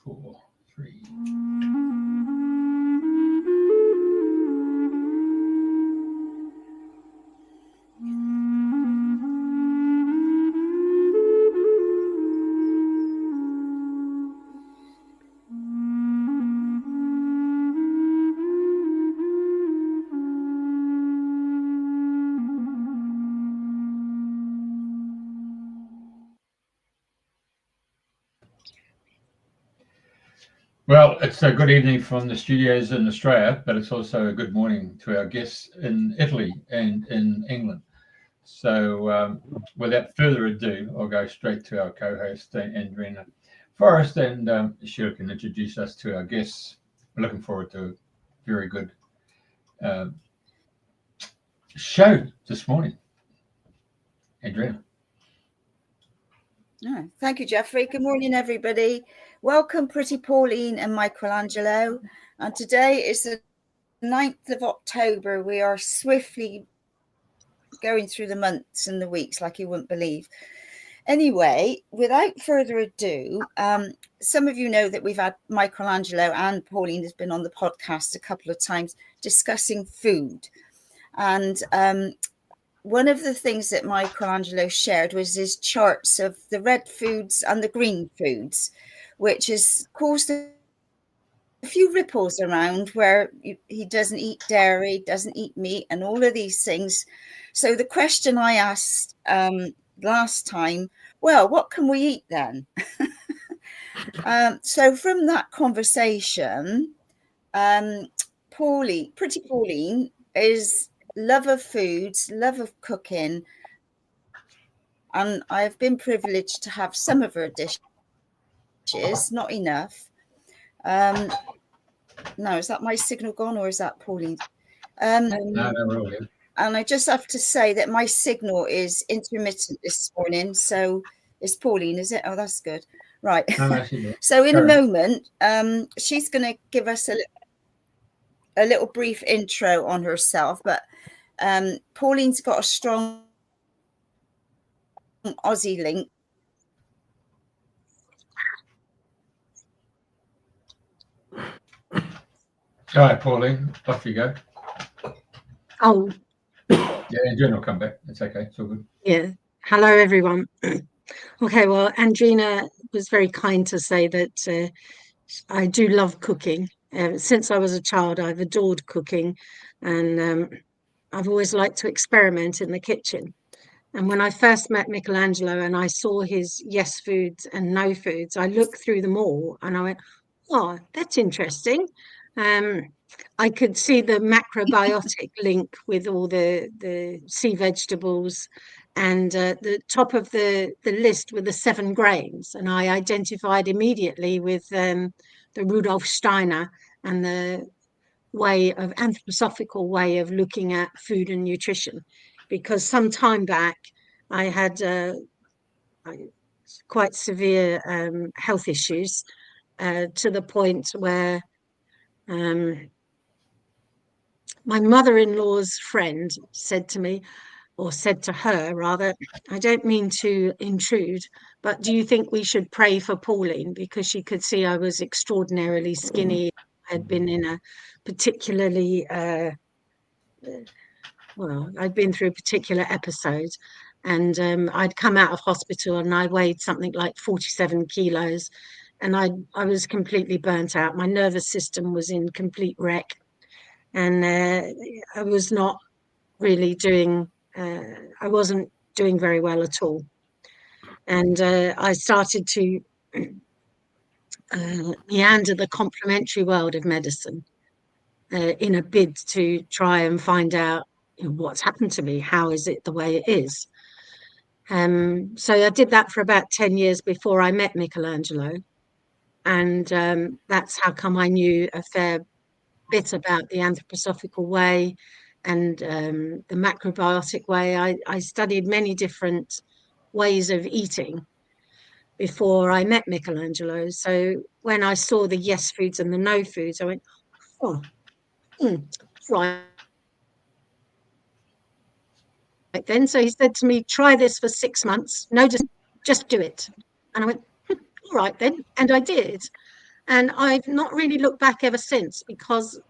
4, 3. Well, it's a good evening from the studios in Australia, but it's also a good morning to our guests in Italy and in England. So without further ado, I'll go straight to our co-host, Andrena Forrest, and she can introduce us to our guests. We're looking forward to a very good show this morning. Andrena. Oh, thank you, Jeffrey. Good morning, everybody. Welcome, Priti, Pauline and Michelangelo. And today is the 9th of October. We are swiftly going through the months and the weeks like you wouldn't believe. Anyway, without further ado, some of you know that we've had Michelangelo and Pauline has been on the podcast a couple of times discussing food. And one of the things that Michelangelo shared was his charts of the red foods and the green foods, which has caused a few ripples around where he doesn't eat dairy, doesn't eat meat, and all of these things. So the question I asked last time, well, what can we eat then? So from that conversation, Priti Pauline is love of foods, love of cooking, and I've been privileged to have some of her dishes, not enough. Now, is that my signal gone or is that Pauline? No, really. And I just have to say that my signal is intermittent this morning, so it's Pauline, is it? Oh, that's good. Right. So in a moment, she's going to give us a little brief intro on herself, but Pauline's got a strong Aussie link. All right, Pauline, off you go. Oh. Yeah, Andrena will come back. It's okay. It's all good. Yeah. Hello, everyone. Okay, well, Andrena was very kind to say that I do love cooking. Since I was a child, I've adored cooking, and I've always liked to experiment in the kitchen. And when I first met Michelangelo and I saw his yes foods and no foods, I looked through them all and I went, oh, that's interesting. I could see the macrobiotic link with all the sea vegetables, and the top of the list were the 7 grains. And I identified immediately with the Rudolf Steiner and the anthroposophical way of looking at food and nutrition. Because some time back, I had quite severe health issues to the point where my mother-in-law's friend said to me, or said to her rather, I don't mean to intrude, but do you think we should pray for Pauline? Because she could see I was extraordinarily skinny. I had been in a particularly I'd been through a particular episode, and I'd come out of hospital and I weighed something like 47 kilos, and I was completely burnt out. My nervous system was in complete wreck, and I was not really doing, I wasn't doing very well at all. And I started to meander the complementary world of medicine in a bid to try and find out what's happened to me. How is it the way it is? So I did that for about 10 years before I met Michelangelo. And that's how come I knew a fair bit about the anthroposophical way and the macrobiotic way. I studied many different ways of eating before I met Michelangelo. So when I saw the yes foods and the no foods, I went, oh, right. Then so he said to me, try this for 6 months. No, just do it. And I went, all right then. And I did. And I've not really looked back ever since, because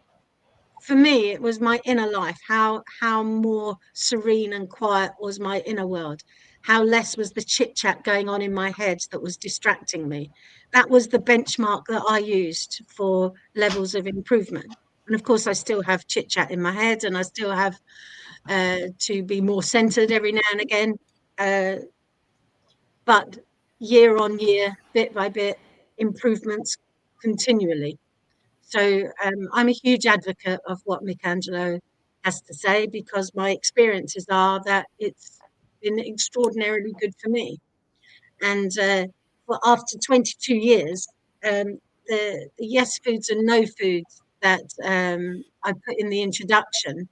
for me, it was my inner life, how more serene and quiet was my inner world, how less was the chit chat going on in my head that was distracting me. That was the benchmark that I used for levels of improvement. And of course, I still have chit chat in my head, and I still have to be more centered every now and again. But year on year, bit by bit, improvements continually. So I'm a huge advocate of what Michelangelo has to say, because my experiences are that it's been extraordinarily good for me. And after 22 years, the yes foods and no foods that I put in the introduction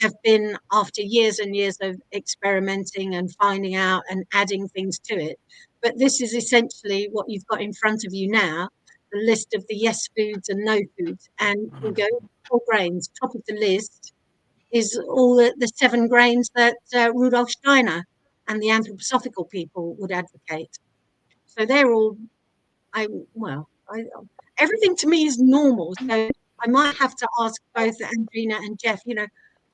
have been after years and years of experimenting and finding out and adding things to it. But this is essentially what you've got in front of you now, the list of the yes foods and no foods. And we go 4 grains. Top of the list is all the 7 grains that Rudolf Steiner and the anthroposophical people would advocate. So they're all, everything to me is normal. So I might have to ask both Andrena and Jeff,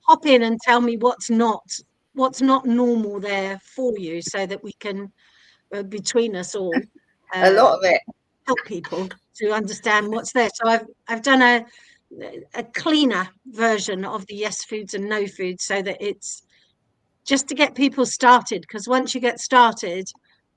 hop in and tell me what's not normal there for you, so that we can, between us all, a lot of it, help people to understand what's there. So I've done a cleaner version of the yes foods and no foods, so that it's just to get people started, because once you get started,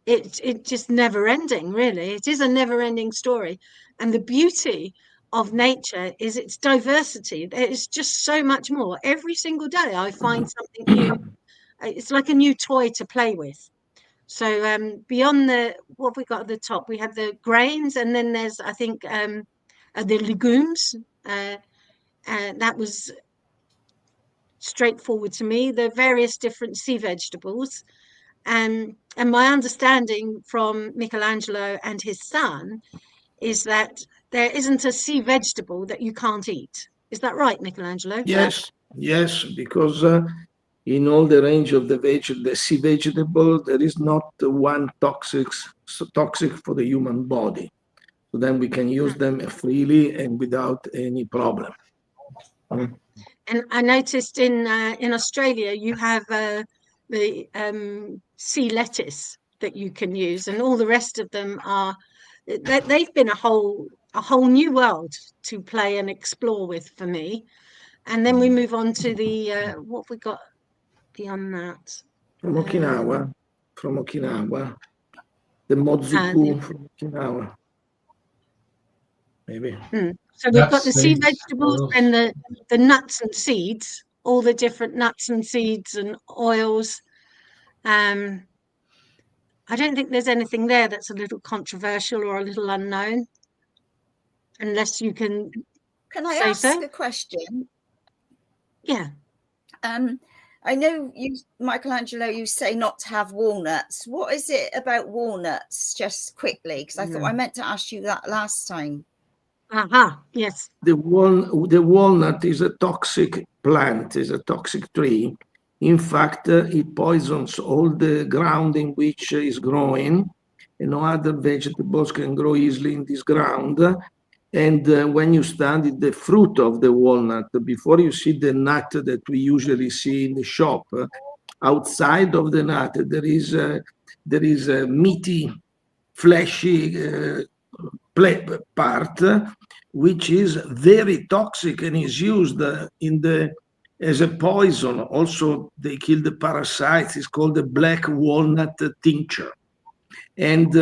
it just never ending, really. It is a never ending story. And the beauty of nature is its diversity. There's just so much more. Every single day I find something new. It's like a new toy to play with. So beyond what we got at the top, we have the grains, and then there's, I think, the legumes. And that was straightforward to me. The various different sea vegetables. And my understanding from Michelangelo and his son is that there isn't a sea vegetable that you can't eat. Is that right, Michelangelo? Yes, because in all the range of the sea vegetable, there is not one toxic for the human body. So then we can use them freely and without any problem. And I noticed in Australia you have the sea lettuce that you can use, and all the rest of them are. They've been a whole new world to play and explore with for me. And then we move on to the what we got beyond that. From Okinawa, the mozuku from Okinawa, maybe. So we've got the sea vegetables, oils, and the nuts and seeds, all the different nuts and seeds and oils. I don't think there's anything there that's a little controversial or a little unknown, unless you can. Can I ask a question? Yeah. I know you, Michelangelo, you say not to have walnuts. What is it about walnuts, just quickly? Because I thought I meant to ask you that last time. Yes. The walnut is a toxic plant, is a toxic tree. In fact, it poisons all the ground in which is growing, and no other vegetables can grow easily in this ground. And when you study the fruit of the walnut, before you see the nut that we usually see in the shop, outside of the nut there is a meaty, fleshy part, which is very toxic and is used as a poison. Also, they kill the parasites. It's called the black walnut tincture. And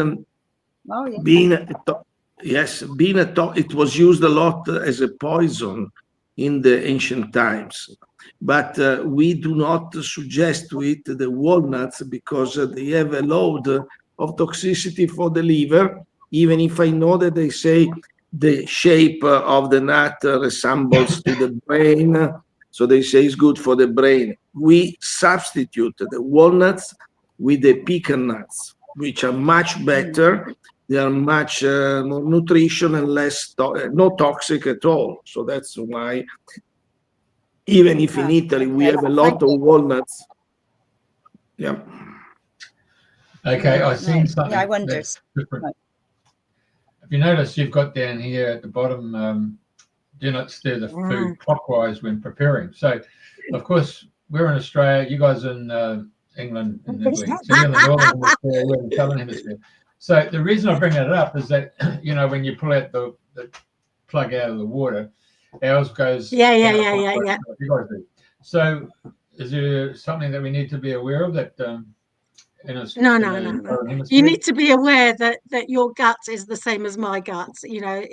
it was used a lot as a poison in the ancient times. But we do not suggest to eat the walnuts because they have a load of toxicity for the liver, even if I know that they say the shape of the nut resembles to the brain. So they say it's good for the brain. We substitute the walnuts with the pecan nuts, which are much better. They are much more nutrition and less, no toxic at all. So that's why, even if in Italy we have a lot of walnuts. Yeah. Okay, I've seen something. Yeah, I wondered. Different. if you notice, you've got down here at the bottom, do not stir the food clockwise when preparing. So, of course, we're in Australia, you guys in England and Italy. So you're in the northern hemisphere, we're in the southern hemisphere. So the reason I bring it up is that, you know, when you pull out the plug out of the water, ours goes. Yeah. You guys do. So is there something that we need to be aware of that? No. You need to be aware that your gut is the same as my gut. You know,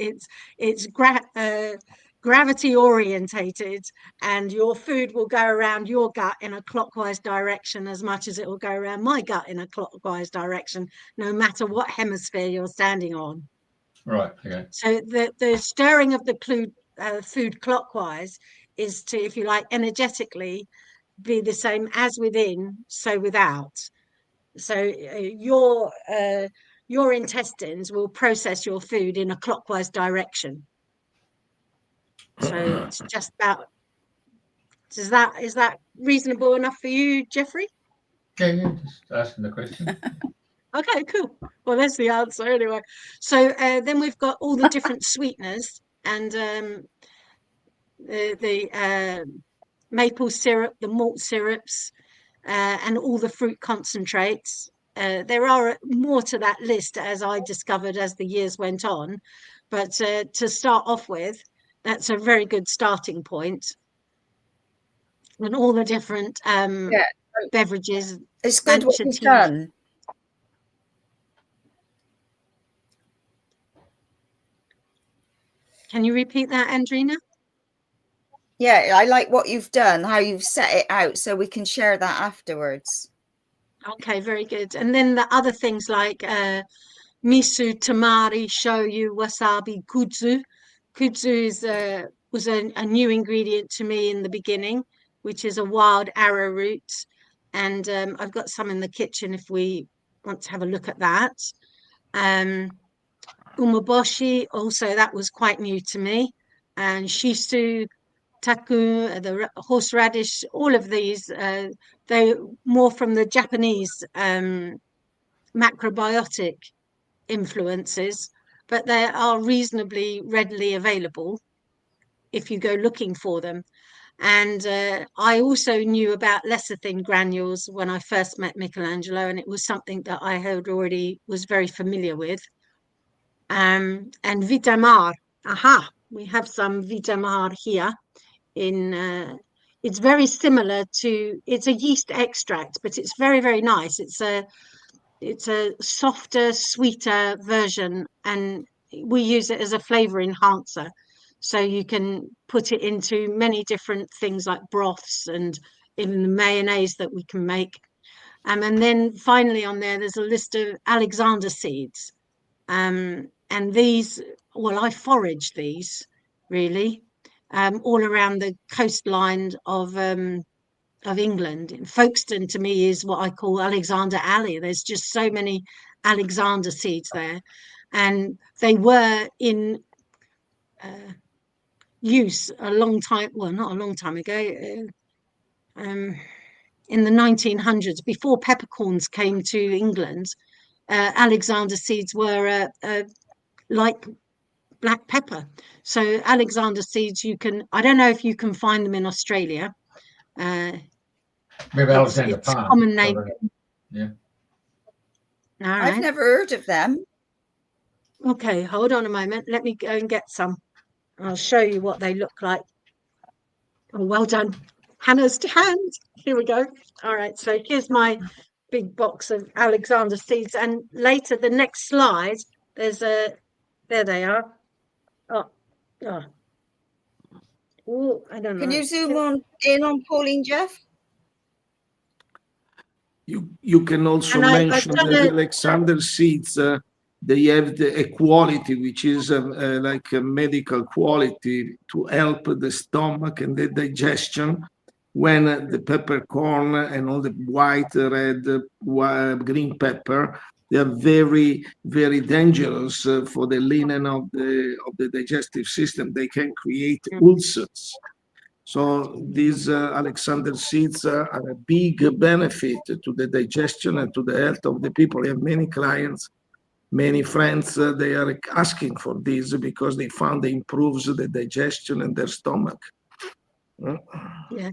it's gravity orientated, and your food will go around your gut in a clockwise direction as much as it will go around my gut in a clockwise direction, no matter what hemisphere you're standing on. Right. Okay. So the stirring of the food clockwise is to, if you like, energetically be the same as within, so without. So your intestines will process your food in a clockwise direction. So it's just about. Is that reasonable enough for you, Jeffrey? Yeah, just asking the question. Okay, cool. Well, that's the answer anyway. So then we've got all the different sweeteners and the maple syrup, the malt syrups, and all the fruit concentrates. There are more to that list, as I discovered as the years went on. But to start off with, that's a very good starting point. And all the different beverages. It's good what you've done. Can you repeat that, Andrena? Yeah, I like what you've done, how you've set it out, so we can share that afterwards. Okay, very good. And then the other things like miso, tamari, shoyu, wasabi, kudzu. Kudzu was a new ingredient to me in the beginning, which is a wild arrowroot. And I've got some in the kitchen if we want to have a look at that. Umeboshi, also that was quite new to me. And shisu, taku, the horseradish, all of these, they're more from the Japanese macrobiotic influences, but they are reasonably readily available if you go looking for them. And I also knew about lecithin granules when I first met Michelangelo, and it was something that I had already was very familiar with. And Vitamar, we have some Vitamar here. It's very similar to, it's a yeast extract, but it's very, very nice. It's a softer, sweeter version, and we use it as a flavor enhancer. So you can put it into many different things like broths and even the mayonnaise that we can make. And then finally on there's a list of Alexander seeds. And these, well, I forage these really all around the coastline of England. Folkestone to me is what I call Alexander Alley. There's just so many Alexander seeds there, and they were in use a long time, well, not a long time ago, in the 1900s, before peppercorns came to England. Alexander seeds were like black pepper. So Alexander seeds, I don't know if you can find them in Australia. Maybe Alexander Palm. Common name. Yeah. All right. I've never heard of them. Okay, hold on a moment. Let me go and get some. I'll show you what they look like. Oh, well done. Hannah's hand. Here we go. All right, so here's my big box of Alexander seeds. And later, the next slide, there they are. Oh, I don't know. Can you zoom in on Pauline, Jeff? You can also mention that the Alexander seeds, they have a quality which is like a medical quality to help the stomach and the digestion. When the peppercorn and all the white, red, green pepper, they are very, very dangerous for the linen of the digestive system. They can create ulcers. So these Alexander seeds are a big benefit to the digestion and to the health of the people. I have many clients many friends, they are asking for this because they found it improves the digestion in their stomach. Yeah.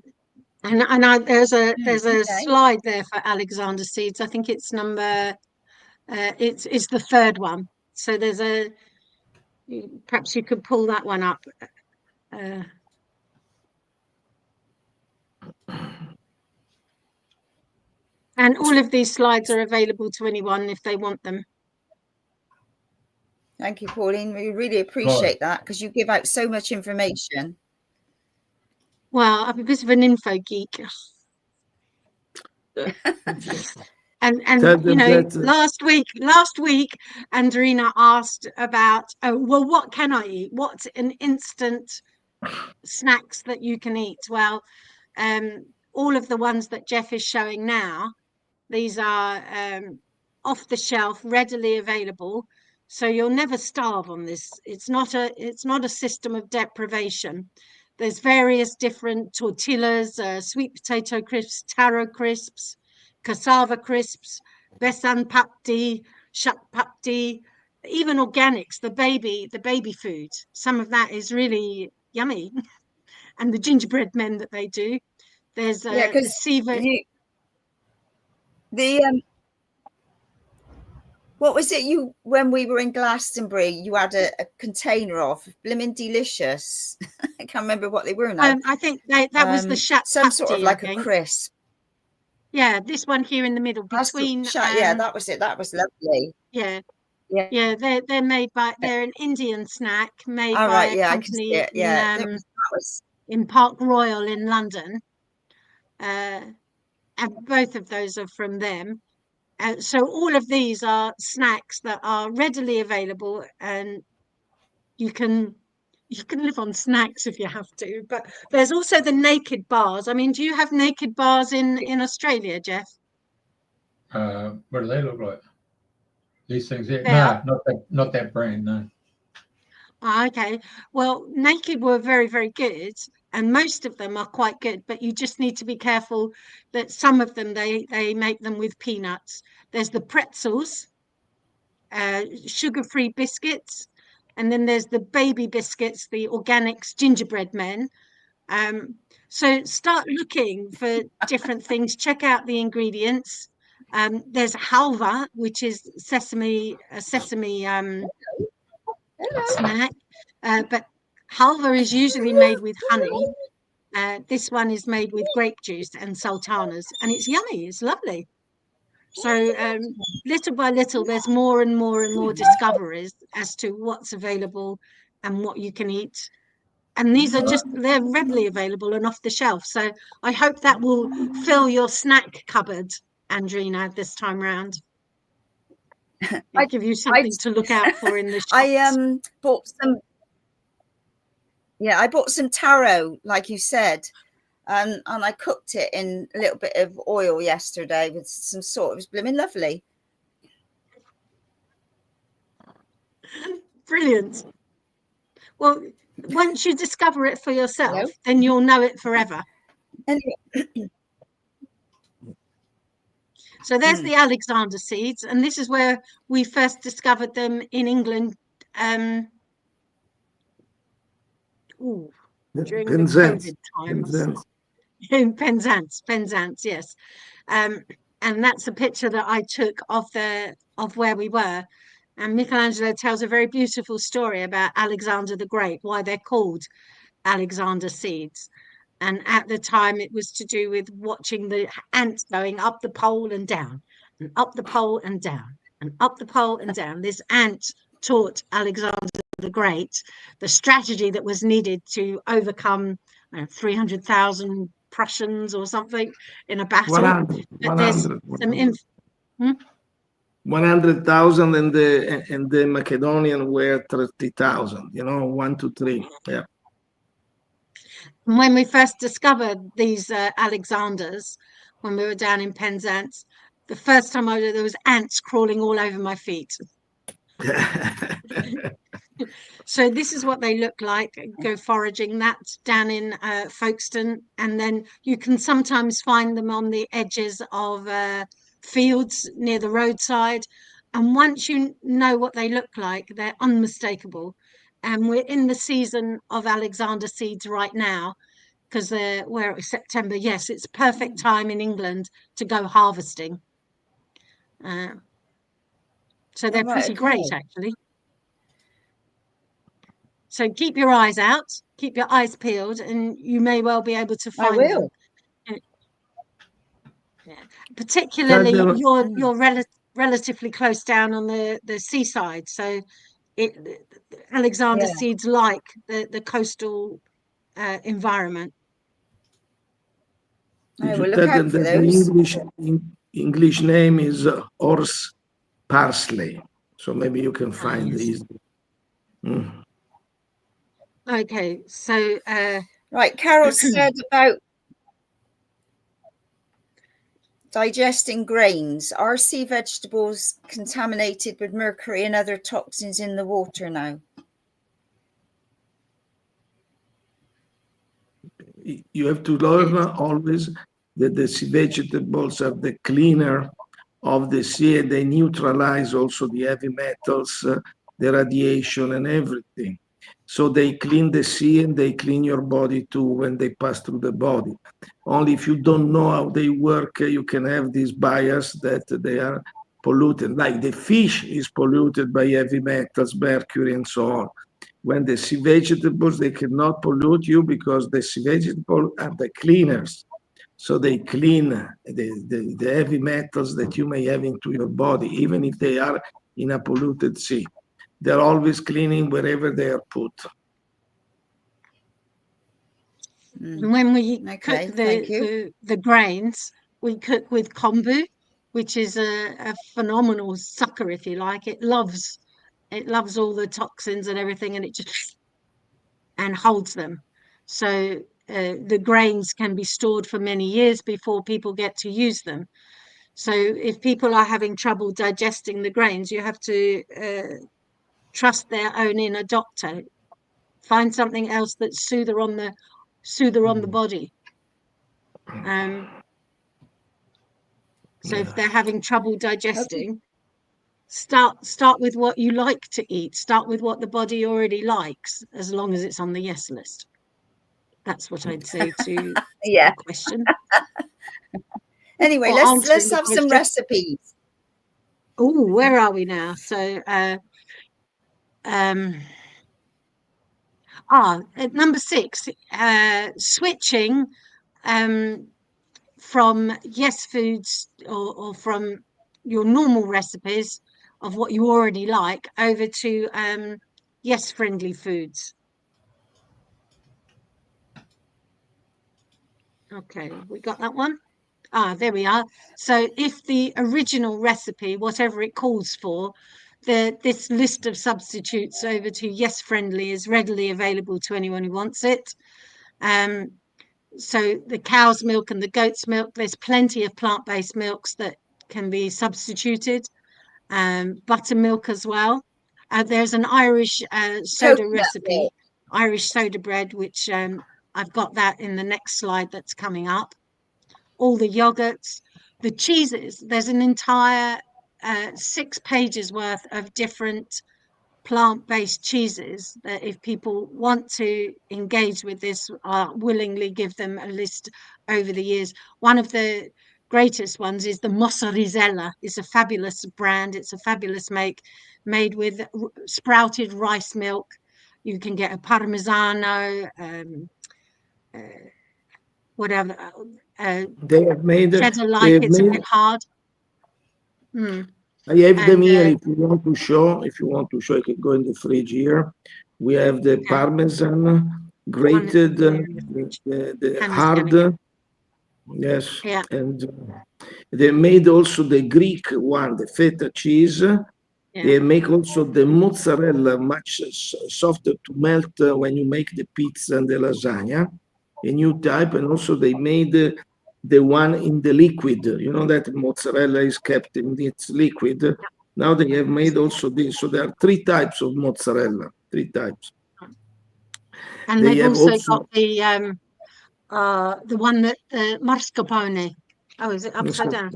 And there's a Okay. slide there for Alexander seeds. I think it's number it's the third one. So there's perhaps you could pull that one up. And all of these slides are available to anyone if they want them. Thank you, Pauline. We really appreciate that because you give out so much information. Well, I'm a bit of an info geek. And you know, last week Andrena asked about, oh, well, what can I eat? What's an instant snacks that you can eat? Well, all of the ones that Jeff is showing now, these are off the shelf, readily available. So you'll never starve on this. It's not a system of deprivation. There's various different tortillas, sweet potato crisps, taro crisps, cassava crisps, besan papdi, shak papdi, even organics, the baby food. Some of that is really yummy. And the gingerbread men that they do. There's what was it when we were in Glastonbury, you had a container of blimmin' delicious. I can't remember what they were now. I think that was the shak some papdi, sort of like a crisp. Yeah, this one here in the middle between yeah, that was it. That was lovely. Yeah. They're made by they're an Indian snack made by a company in Park Royal in London. And both of those are from them. So all of these are snacks that are readily available, and you can live on snacks if you have to. But there's also the naked bars. I mean, do you have naked bars in Australia, Jeff? What do they look like? These things? Yeah. No, not that brand. No. Okay. Well, naked were very, very good, and most of them are quite good, but you just need to be careful that some of them they make them with peanuts. There's the pretzels, sugar-free biscuits, and then there's the baby biscuits, the organics gingerbread men. So start looking for different things. Check out the ingredients. There's halva, which is sesame snack, but halva is usually made with honey. This one is made with grape juice and sultanas, and it's yummy. It's lovely. So little by little, there's more and more and more discoveries as to what's available and what you can eat. And these are they're readily available and off the shelf. So I hope that will fill your snack cupboard, Andrena, this time round. I'll give you something to look out for in the shops. I bought some taro, like you said, and I cooked it in a little bit of oil yesterday with some salt. It was blooming lovely. Brilliant. Well, once you discover it for yourself, then you'll know it forever. So there's the Alexander seeds, and this is where we first discovered them in England during the COVID times. In Penzance, yes. And that's a picture that I took of where we were. And Michelangelo tells a very beautiful story about Alexander the Great, why they're called Alexander seeds. And at the time, it was to do with watching the ants going up the pole and down, and up the pole and down, and up the pole and down. This ant taught Alexander the Great the strategy that was needed to overcome 300,000 Prussians or something in a battle. 100,000 and the Macedonian were 30,000, 1 to 3. Yeah. When we first discovered these Alexanders, when we were down in Penzance, the first time there was ants crawling all over my feet. So this is what they look like. Go foraging. That's down in Folkestone, and then you can sometimes find them on the edges of fields near the roadside. And once you know what they look like, they're unmistakable. And we're in the season of Alexander seeds right now, because we're September. Yes, it's perfect time in England to go harvesting. So they're pretty great, actually. So keep your eyes out, keep your eyes peeled, and you may well be able to find them. Yeah. Particularly, you're relatively close down on the seaside, so Alexander seeds like the coastal environment. You should tell them that the English name is horse parsley, so maybe you can find these. Okay, so right, Carol said about digesting grains. Are sea vegetables contaminated with mercury and other toxins in the water now? You have to learn always that the sea vegetables are the cleaner of the sea, and they neutralize also the heavy metals, the radiation and everything. So they clean the sea and they clean your body too when they pass through the body. Only if you don't know how they work, you can have this bias that they are polluted. Like the fish is polluted by heavy metals, mercury and so on. When the sea vegetables, they cannot pollute you because the sea vegetables are the cleaners. So they clean the heavy metals that you may have into your body, even if they are in a polluted sea. They're always cleaning wherever they are put. When we cook the grains, we cook with kombu, which is a phenomenal sucker, if you like. It loves all the toxins and everything, and it just holds them. So the grains can be stored for many years before people get to use them. So if people are having trouble digesting the grains, you have to trust their own inner doctor. Find something else that's soother on the body. So if they're having trouble digesting, start with what you like to eat. Start with what the body already likes, as long as it's on the yes list. That's what I'd say to the question. Anyway, let's have some recipes. Oh, where are we now? So at number 6, switching from Yes Foods or from your normal recipes of what you already like over to Yes Friendly Foods. Okay, we got that one. There we are. So if the original recipe, whatever it calls for, this list of substitutes over to Yes Friendly is readily available to anyone who wants it. So the cow's milk and the goat's milk, there's plenty of plant-based milks that can be substituted. Buttermilk as well. There's an Irish soda recipe, Irish soda bread, which I've got that in the next slide that's coming up. All the yogurts, the cheeses, there's an entire 6 pages worth of different plant-based cheeses that if people want to engage with this, I'll willingly give them a list over the years. One of the greatest ones is the mozzarella. It's a fabulous brand. It's a fabulous make made with sprouted rice milk. You can get a parmigiano, whatever. They have made cheddar like it's a bit hard. I have them here if you want to show. If you want to show, you can go in the fridge here. We have the Parmesan grated, the hard. Yes. Yeah. And they made also the Greek one, the feta cheese. Yeah. They make also the mozzarella much softer to melt when you make the pizza and the lasagna. A new type, and also they made the one in the liquid. You know that mozzarella is kept in its liquid. Now they have made also this. So there are 3 types of mozzarella. 3 types. And they've also got the one that mascarpone. Oh, is it upside down?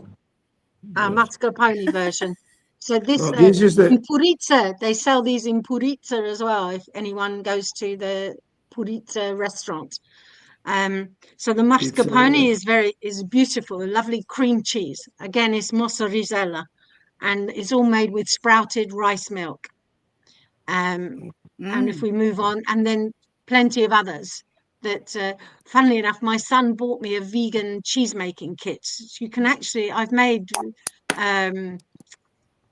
Mascarpone version. So this, No, this is the in Purizza, they sell these in Purizza as well, if anyone goes to the Purizza restaurant. So the mascarpone is beautiful, a lovely cream cheese. Again, it's mozzarella, and it's all made with sprouted rice milk. And if we move on, and then plenty of others that, funnily enough, my son bought me a vegan cheese making kit. You can actually, I've made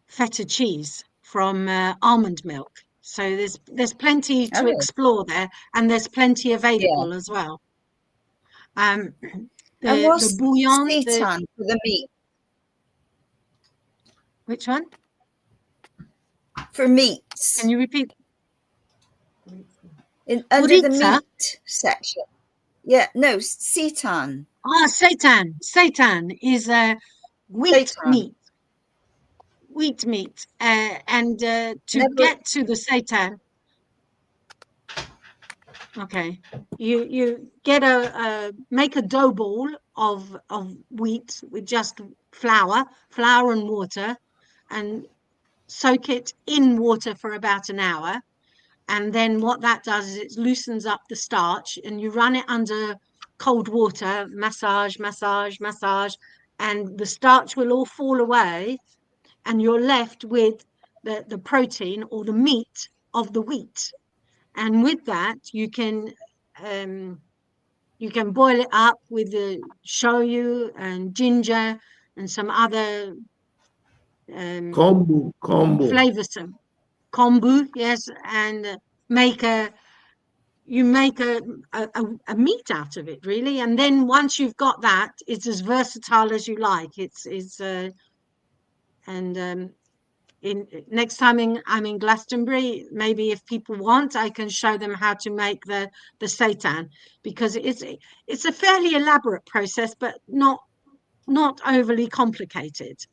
feta cheese from almond milk. So there's plenty to explore there, and there's plenty available as well. And what's the bouillon, seitan for the meat? Which one? For meats. Can you repeat? Under the meat section. Yeah, no, seitan. Seitan. Seitan is wheat meat. Wheat meat. And to get to the seitan, okay, you get make a dough ball of wheat with just flour and water, and soak it in water for about an hour. And then what that does is it loosens up the starch, and you run it under cold water, massage, and the starch will all fall away, and you're left with the protein or the meat of the wheat. And with that, you can boil it up with the shoyu and ginger and some other kombu flavorsome kombu, yes, and make a meat out of it, really. And then once you've got that, it's as versatile as you like. Next time I'm in Glastonbury, maybe if people want, I can show them how to make the seitan, because it's a fairly elaborate process, but not overly complicated.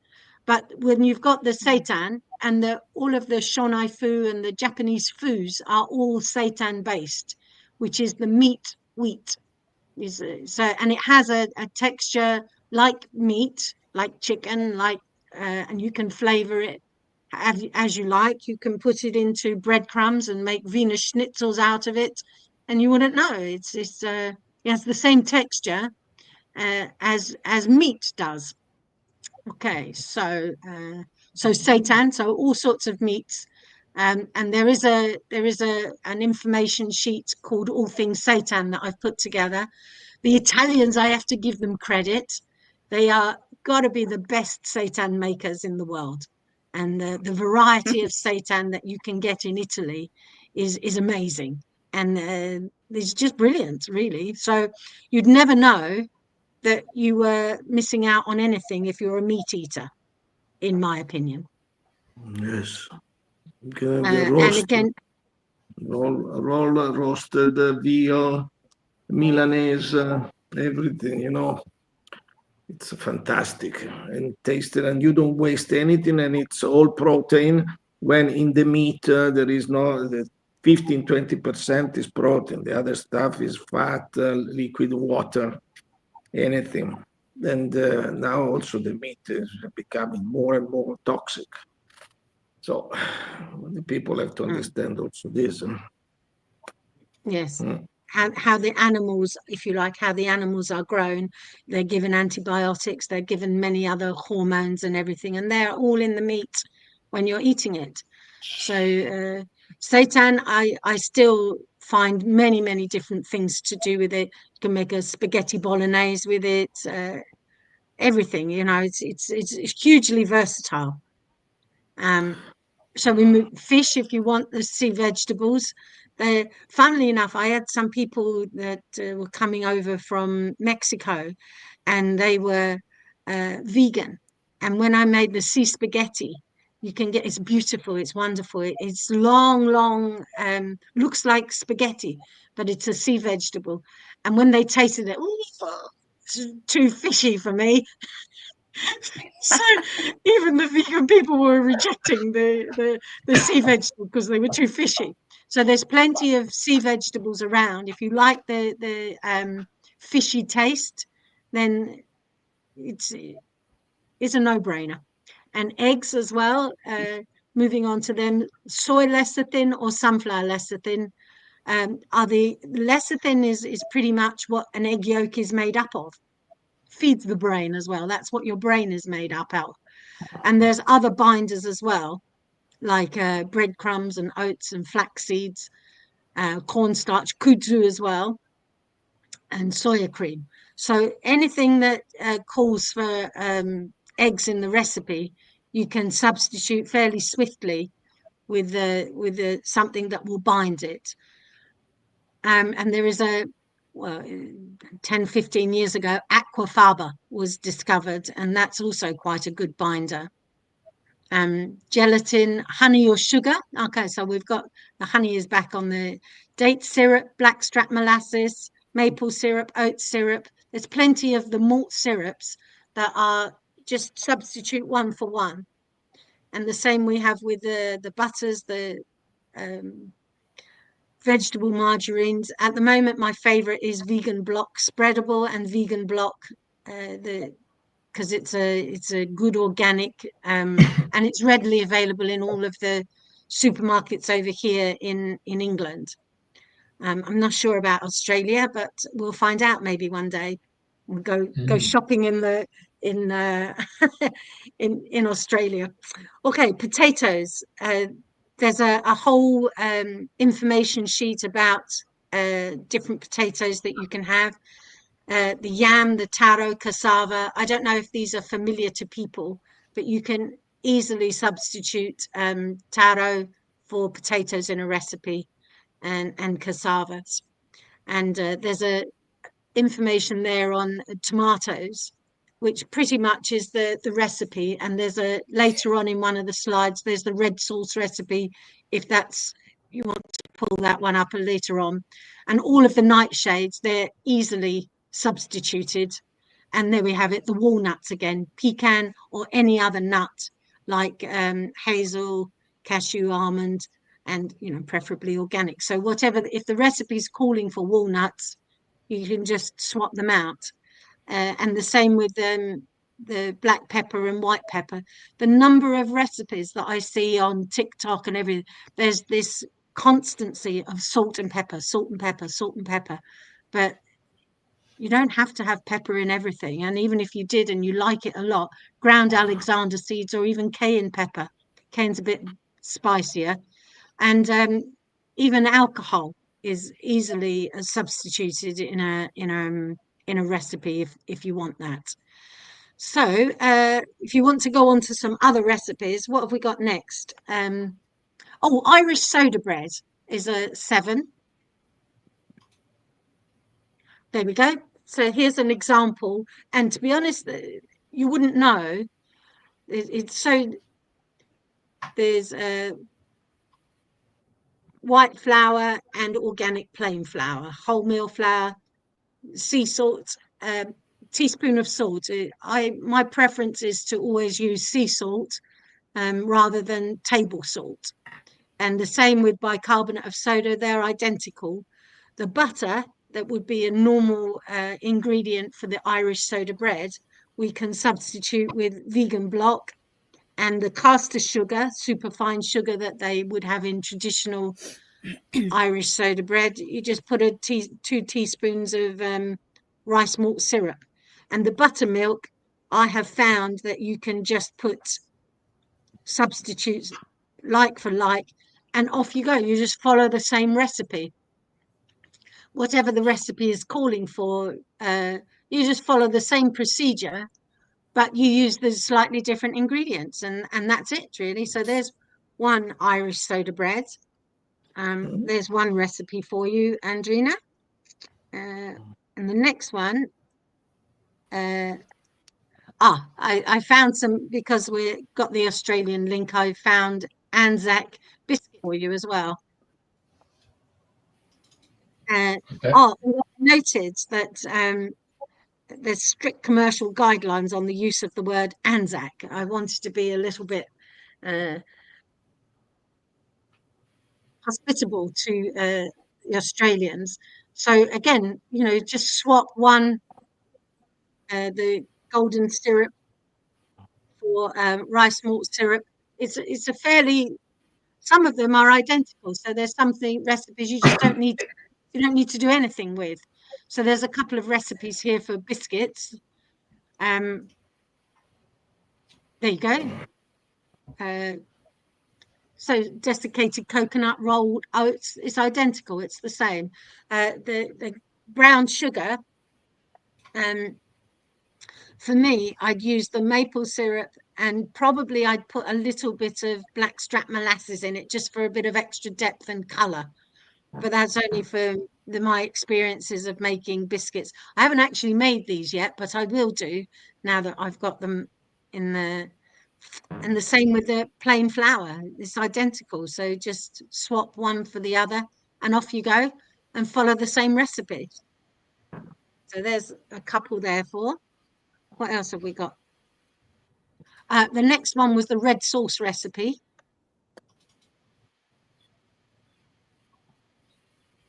But when you've got the seitan, and all of the shonai fu and the Japanese foods are all seitan based, which is the meat wheat. And it has a texture like meat, like chicken, and you can flavor it as you like. You can put it into breadcrumbs and make Wiener schnitzels out of it, and you wouldn't know. It has the same texture as meat does. Okay, so seitan, so all sorts of meats, and there is an information sheet called All Things Seitan that I've put together. The Italians, I have to give them credit; they are got to be the best seitan makers in the world, and the variety of seitan that you can get in Italy is amazing, and it's just brilliant, really. So you'd never know that you were missing out on anything if you're a meat eater, in my opinion. Yes. And again, roasted veal, Milanese, everything, it's fantastic and tasted, and you don't waste anything, and it's all protein, when in the meat there is no 15-20% is protein. The other stuff is fat, liquid water, anything. And now also the meat is becoming more and more toxic. So the people have to understand also this. Yes. How the animals, if you like, how the animals are grown. They're given antibiotics, they're given many other hormones and everything, and they're all in the meat when you're eating it. So seitan, I still find many different things to do with it. You can make a spaghetti bolognese with it, everything, it's hugely versatile. So we move fish, if you want the sea vegetables. Funnily enough, I had some people that were coming over from Mexico, and they were vegan. And when I made the sea spaghetti, you can get, it's beautiful, it's wonderful. It's long, looks like spaghetti, but it's a sea vegetable. And when they tasted it, it's too fishy for me. So even the vegan people were rejecting the sea vegetable because they were too fishy. So there's plenty of sea vegetables around. If you like the fishy taste, then it's a no-brainer. and eggs as well. Moving on to them, soy lecithin or sunflower lecithin are the lecithin is pretty much what an egg yolk is made up of. Feeds the brain as well. That's what your brain is made up of. And there's other binders as well, like breadcrumbs and oats and flax seeds, cornstarch, kudzu as well, and soya cream. So anything that calls for eggs in the recipe, you can substitute fairly swiftly with something that will bind it. And there is well, 10, 15 years ago, aquafaba was discovered, and that's also quite a good binder. Gelatin, honey or sugar. Okay, so we've got the honey is back on the date syrup, blackstrap molasses, maple syrup, oat syrup. There's plenty of the malt syrups that are just substitute one for one. And the same we have with the butters, the vegetable margarines. At the moment, my favorite is vegan block spreadable and vegan block, because it's a good organic, and it's readily available in all of the supermarkets over here in England. I'm not sure about Australia, but we'll find out maybe one day. We'll go shopping in Australia. Okay, potatoes. There's a whole information sheet about different potatoes that you can have. The yam, the taro, cassava. I don't know if these are familiar to people, but you can easily substitute taro for potatoes in a recipe, and cassavas. And there's a information there on tomatoes, which pretty much is the recipe. And there's later on in one of the slides, there's the red sauce recipe, if that's you want to pull that one up later on. And all of the nightshades, they're easily substituted. And there we have it, the walnuts again, pecan or any other nut like hazel, cashew, almond, and preferably organic. So whatever, if the recipe is calling for walnuts, you can just swap them out. And the same with the black pepper and white pepper. The number of recipes that I see on TikTok and everything, there's this constancy of salt and pepper, salt and pepper, salt and pepper. But you don't have to have pepper in everything. And even if you did and you like it a lot, ground Alexander seeds or even cayenne pepper. Cayenne's a bit spicier. And even alcohol is easily substituted in a recipe if you want that. So if you want to go on to some other recipes, what have we got next? Irish soda bread is a 7. There we go. So here's an example. And to be honest, you wouldn't know. It's so there's white flour and organic plain flour, wholemeal flour, sea salt, teaspoon of salt. My preference is to always use sea salt rather than table salt. And the same with bicarbonate of soda, they're identical. The butter, that would be a normal ingredient for the Irish soda bread, we can substitute with vegan block. And the caster sugar, superfine sugar that they would have in traditional Irish soda bread, you just put 2 teaspoons of rice malt syrup. And the buttermilk, I have found that you can just put substitutes like for like, and off you go. You just follow the same recipe. Whatever the recipe is calling for, you just follow the same procedure, but you use the slightly different ingredients, and that's it really. So there's one Irish soda bread. There's one recipe for you, Andrena. And the next one, I found some, because we got the Australian link, I found Anzac biscuit for you as well. Okay. Noted that there's strict commercial guidelines on the use of the word Anzac. I wanted to be a little bit hospitable to the Australians. So again, just swap one, the golden syrup for rice malt syrup. It's a fairly, some of them are identical. So there's something recipes you just don't need to do anything with. So there's a couple of recipes here for biscuits. There you go. So desiccated coconut, rolled oats, it's identical, it's the same. The brown sugar, for me, I'd use the maple syrup, and probably I'd put a little bit of blackstrap molasses in it just for a bit of extra depth and colour. But that's only for my experiences of making biscuits. I haven't actually made these yet, but I will do now that I've got them in the. And the same with the plain flour. It's identical. So just swap one for the other and off you go and follow the same recipe. So there's a couple there for. What else have we got? The next one was the red sauce recipe.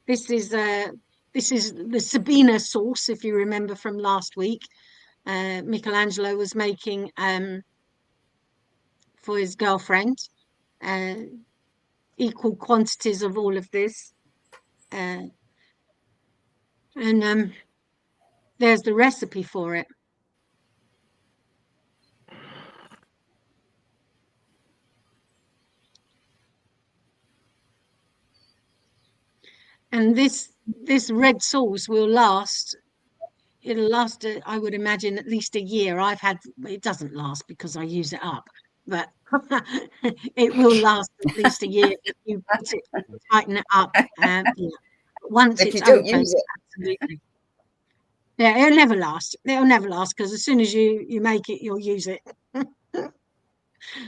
This is the Sabina sauce, if you remember from last week. Michelangelo was making for his girlfriend, equal quantities of all of this, and there's the recipe for it. And this red sauce will last. It'll last, I would imagine, at least a year. It doesn't last because I use it up, but it will last at least a year if you put it, tighten it up. Yeah. Once If it's you don't open, use it. absolutely. Yeah, it'll never last. It'll never last because as soon as you make it, you'll use it.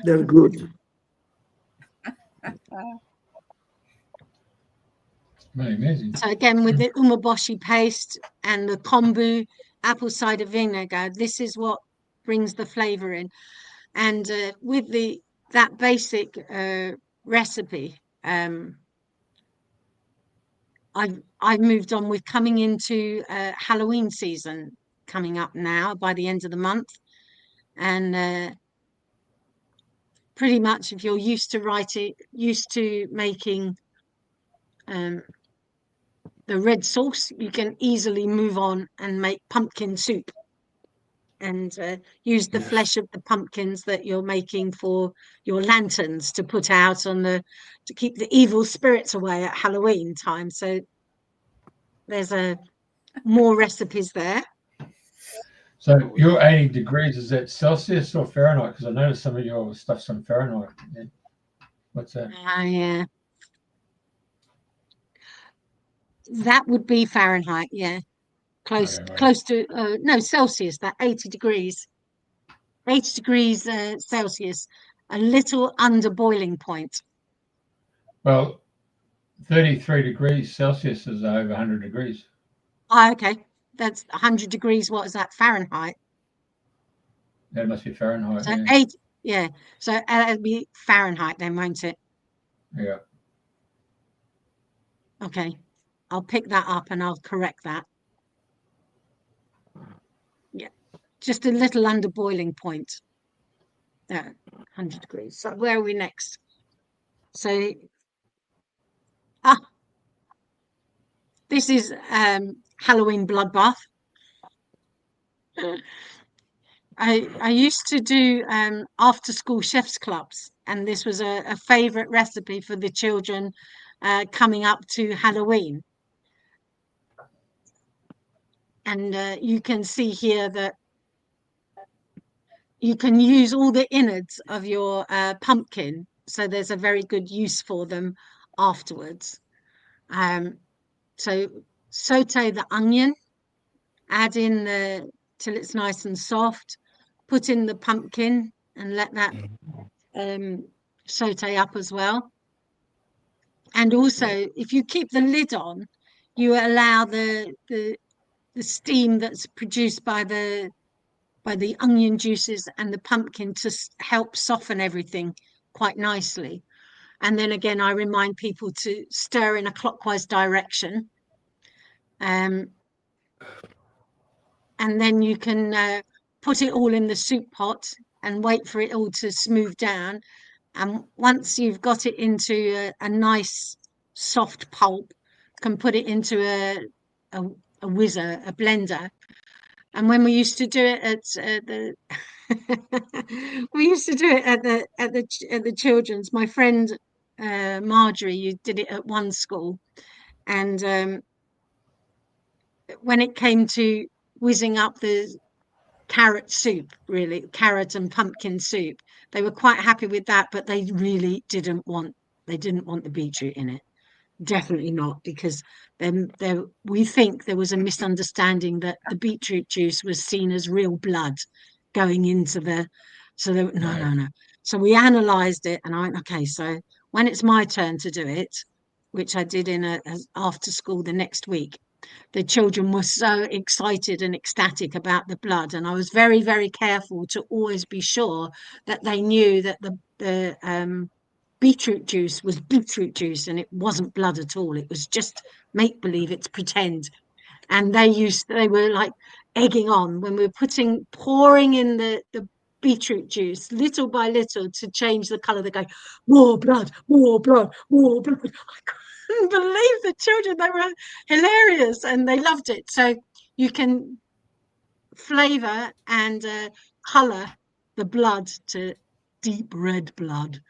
They're good. Really amazing. So again, with the umeboshi paste and the kombu apple cider vinegar, this is what brings the flavor in. And with that basic recipe, I've moved on with coming into Halloween season coming up now by the end of the month, and pretty much if you're used to making the red sauce, you can easily move on and make pumpkin soup and use the flesh of the pumpkins that you're making for your lanterns to put out to keep the evil spirits away at Halloween time. So there's more recipes there. So your 80 degrees, is that Celsius or Fahrenheit? Because I noticed some of your stuff's on Fahrenheit. What's that? Yeah. That would be Fahrenheit, yeah. Close to, no, Celsius, that 80 degrees. 80 degrees Celsius, a little under boiling point. Well, 33 degrees Celsius is over 100 degrees. Oh, okay. That's 100 degrees. What is that? Fahrenheit? That must be Fahrenheit. So yeah. yeah. So it'll be Fahrenheit then, won't it? Yeah. Okay. I'll pick that up and I'll correct that. Yeah. Just a little under boiling point. There, 100 degrees. So where are we next? So, this is Halloween bloodbath. I used to do after school chefs clubs, and this was a favorite recipe for the children coming up to Halloween. And you can see here that you can use all the innards of your pumpkin, so there's a very good use for them afterwards. So saute the onion, add in till it's nice and soft, put in the pumpkin and let that saute up as well. And also, if you keep the lid on, you allow the steam that's produced by the onion juices and the pumpkin to help soften everything quite nicely. And then again, I remind people to stir in a clockwise direction. And then you can put it all in the soup pot and wait for it all to smooth down. And once you've got it into a nice soft pulp, can put it into a whizzer, a blender. And when we used to do it at the we used to do it at the children's, my friend Marjorie, you did it at one school, and when it came to whizzing up the carrot soup, really carrot and pumpkin soup, they were quite happy with that, but they really didn't want the beetroot in it. Definitely not, because then we think there was a misunderstanding that the beetroot juice was seen as real blood going into the. So no. So we analysed it, and I went, okay. So when it's my turn to do it, which I did in after school the next week, the children were so excited and ecstatic about the blood, and I was very, very careful to always be sure that they knew that the beetroot juice was beetroot juice and it wasn't blood at all. It was just make believe, it's pretend. And they were like egging on when we were pouring in the beetroot juice little by little to change the color. They go, more blood, more blood, more blood. I couldn't believe the children. They were hilarious and they loved it. So you can flavor and color the blood to deep red blood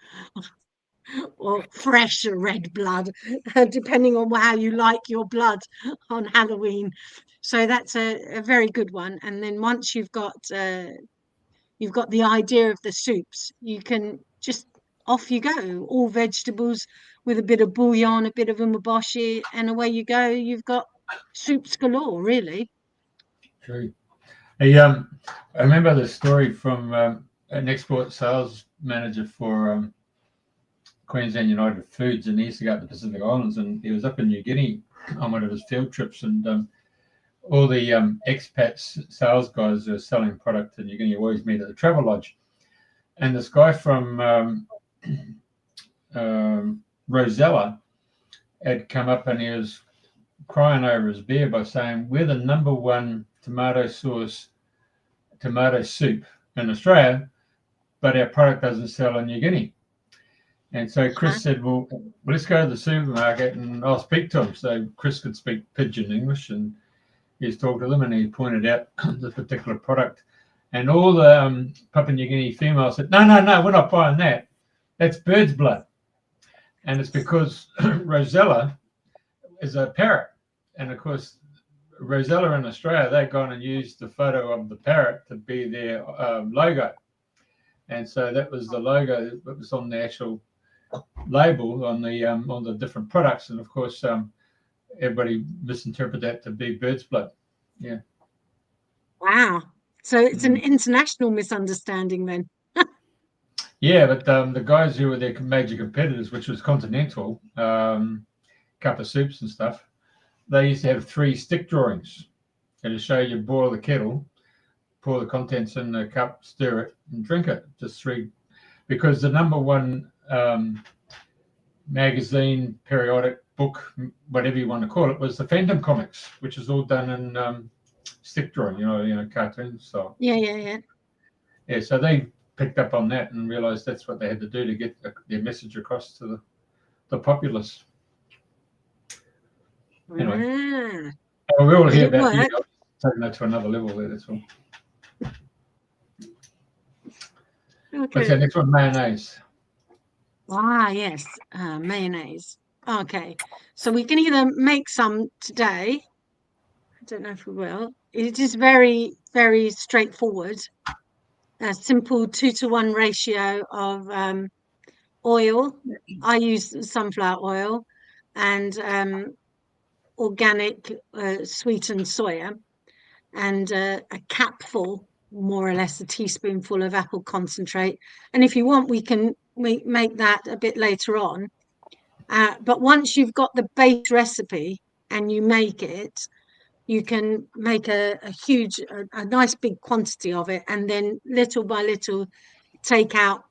or fresh red blood, depending on how you like your blood on Halloween. So that's a very good one. And then once you've got the idea of the soups, you can just off you go, all vegetables with a bit of bouillon, a bit of umeboshi, and away you go. You've got soups galore, really. True. I remember the story from an export sales manager for Queensland United Foods, and he used to go up the Pacific Islands, and he was up in New Guinea on one of his field trips, and all the expats sales guys who are selling product in New Guinea always meet at the travel lodge. And this guy from Rosella had come up, and he was crying over his beer by saying, we're the #1 tomato soup in Australia, but our product doesn't sell in New Guinea. And so Chris said, well, let's go to the supermarket and I'll speak to him. So Chris could speak pidgin English, and he's talked to them, and he pointed out the particular product. And all the Papua New Guinea females said, no, we're not buying that. That's bird's blood. And it's because Rosella is a parrot. And of course, Rosella in Australia, they've gone and used the photo of the parrot to be their logo. And so that was the logo that was on the actual label on the different products. And of course, everybody misinterpreted that to be bird's blood. Yeah. Wow. So it's an international misunderstanding then. Yeah, but the guys who were their major competitors, which was Continental, Cup of Soups and stuff, they used to have 3 stick drawings. And to show you boil the kettle, pour the contents in the cup, stir it, and drink it. Just 3, because the #1 magazine, periodic, book, whatever you want to call it, was the Phantom Comics, which is all done in stick drawing, you know, cartoons. So Yeah. So they picked up on that and realized that's what they had to do to get their message across to the populace. Anyway, we're all here about you guys, taking that to another level there. That's all. Okay. What's that next one? Mayonnaise. Yes, mayonnaise. Okay, so we can either make some today. I don't know if we will. It is very, very straightforward. A simple 2-to-1 ratio of oil. I use sunflower oil and organic sweetened soya, and a capful, more or less a teaspoonful of apple concentrate. And if you want, we can make that a bit later on. But once you've got the base recipe and you make it, you can make a nice big quantity of it, and then little by little take out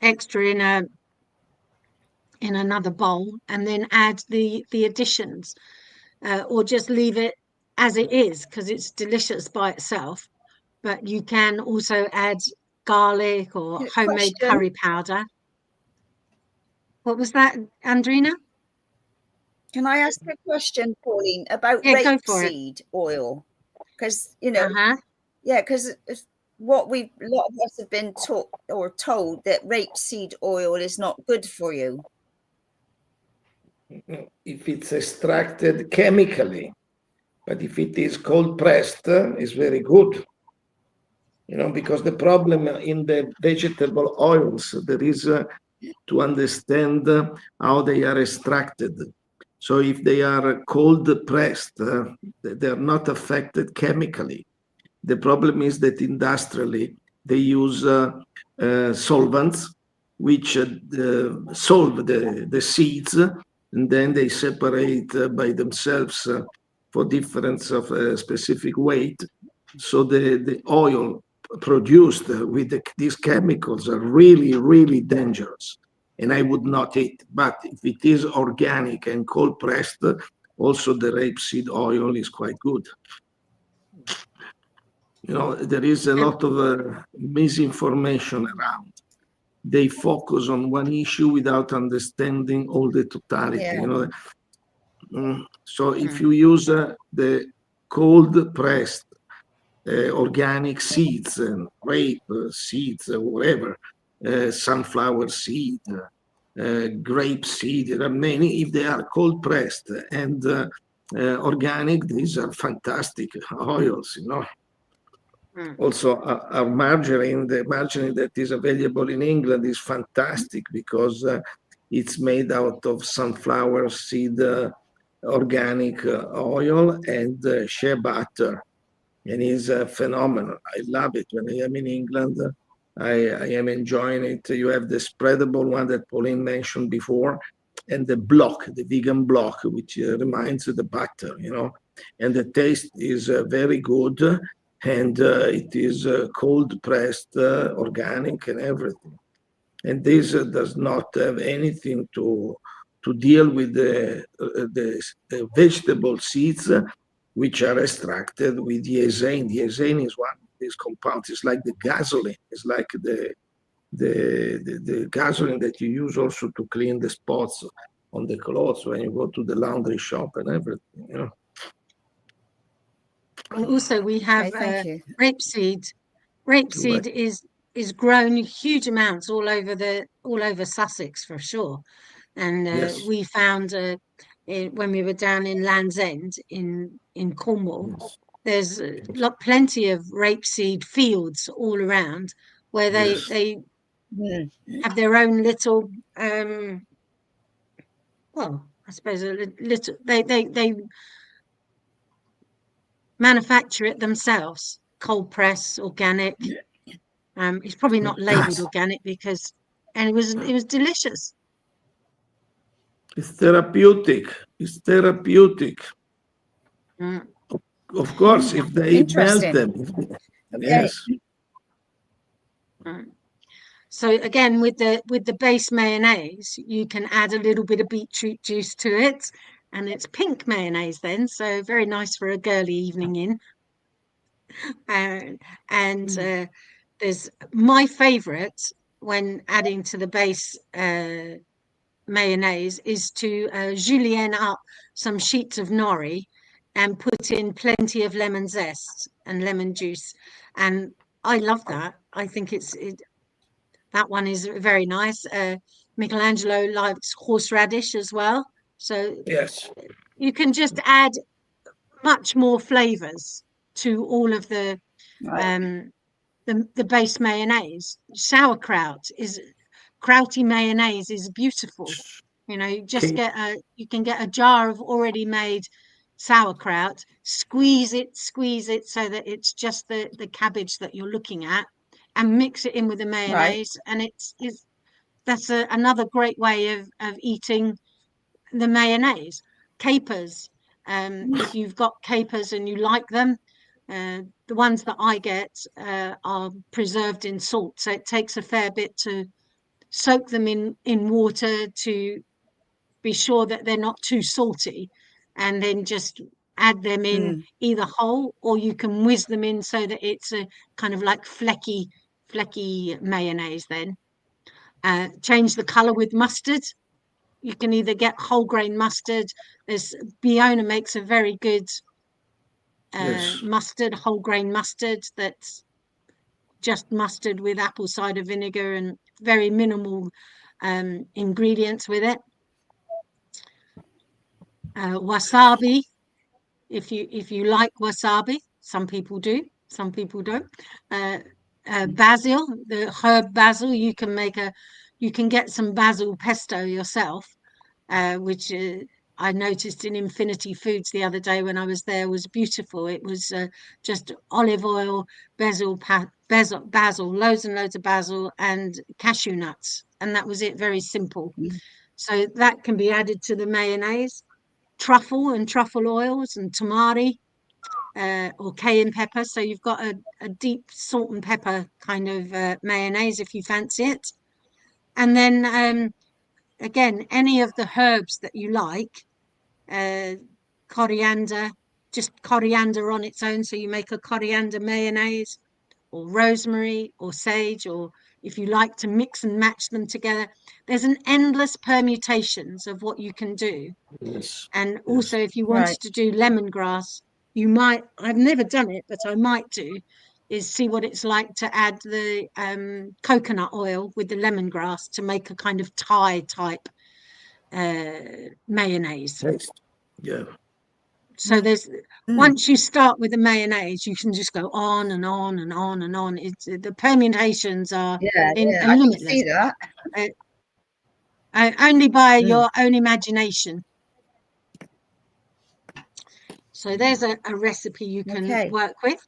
extra in another bowl, and then add the additions, or just leave it as it is because it's delicious by itself. but you can also add garlic or homemade Question. curry powder. What was that, Andrena? Can I ask a question, Pauline, about Yeah, go for it. rapeseed oil? Because, you know, Uh-huh. yeah, because what a lot of us have been taught or told that rapeseed oil is not good for you. If it's extracted chemically, but if it is cold pressed, it's very good. You know, because the problem in the vegetable oils, there is to understand how they are extracted. So if they are cold pressed, they are not affected chemically. The problem is that industrially they use solvents which solve the seeds, and then they separate by themselves for difference of specific weight. So the oil produced with these chemicals are really, really dangerous. And I would not eat. But if it is organic and cold pressed, also the rapeseed oil is quite good. You know, there is a lot of misinformation around. They focus on one issue without understanding all the totality. Yeah. You know, so if you use the cold pressed organic seeds and rape seeds, whatever, sunflower seed, grape seed, there are many. If they are cold pressed and organic, these are fantastic oils. You know. Also, our margarine, the margarine that is available in England is fantastic because it's made out of sunflower seed organic oil and shea butter, and is phenomenal. I love it. When I am in England, I am enjoying it. You have the spreadable one that Pauline mentioned before, and the block, the vegan block, which reminds of the butter, you know, and the taste is very good. And it is cold pressed, organic, and everything. And this does not have anything to deal with the vegetable seeds, which are extracted with diazane. Diazane is one of these compounds. It's like the gasoline. It's like the gasoline that you use also to clean the spots on the clothes when you go to the laundry shop and everything. You know. And also we have Thank you. rapeseed. Rapeseed is grown huge amounts all over Sussex for sure. And Yes. we found when we were down in Land's End in Cornwall, Yes. there's plenty of rapeseed fields all around where they have their own little well, I suppose a little they manufacture it themselves, cold press, organic. It's probably not labeled organic because, and it was delicious. It's therapeutic. It's therapeutic. Of course, if they melt them. Yes. So again, with the base mayonnaise, you can add a little bit of beetroot juice to it, and it's pink mayonnaise then. So very nice for a girly evening in. There's my favorite when adding to the base mayonnaise is to julienne up some sheets of nori and put in plenty of lemon zest and lemon juice, and I love that. I think that one is very nice. Michelangelo likes horseradish as well, so Yes. you can just add much more flavors to all of the base mayonnaise. Sauerkraut is Krauty mayonnaise is beautiful. You know, you just you can get a jar of already made sauerkraut, squeeze it so that it's just the cabbage that you're looking at, and mix it in with the mayonnaise, and that's another great way of eating the mayonnaise. Capers, if you've got capers and you like them, the ones that I get are preserved in salt, so it takes a fair bit to soak them in water to be sure that they're not too salty, and then just add them in either whole, or you can whiz them in so that it's a kind of like flecky mayonnaise. Then change the color with mustard. You can either get whole grain mustard. There's Biona makes a very good mustard, whole grain mustard, that's just mustard with apple cider vinegar and very minimal ingredients with it. Wasabi, if you like wasabi, some people do, some people don't. Basil, the herb basil, you can get some basil pesto yourself, which I noticed in Infinity Foods the other day when I was there, was beautiful. It was just olive oil, basil, loads and loads of basil, and cashew nuts, and that was it. Very simple. So that can be added to the mayonnaise. Truffle and truffle oils and tamari, or cayenne pepper. So you've got a deep salt and pepper kind of mayonnaise if you fancy it. And then again, any of the herbs that you like, coriander, just coriander on its own, so you make a coriander mayonnaise, or rosemary or sage, or if you like to mix and match them together. There's an endless permutations of what you can do. And also, if you wanted to do lemongrass, you might, I've never done it, but I might do, is see what it's like to add the coconut oil with the lemongrass to make a kind of Thai type mayonnaise. Yeah. So there's once you start with the mayonnaise, you can just go on and on and on and on. It's the permutations are limitless. I can see that. Only by your own imagination. So there's a recipe you can work with.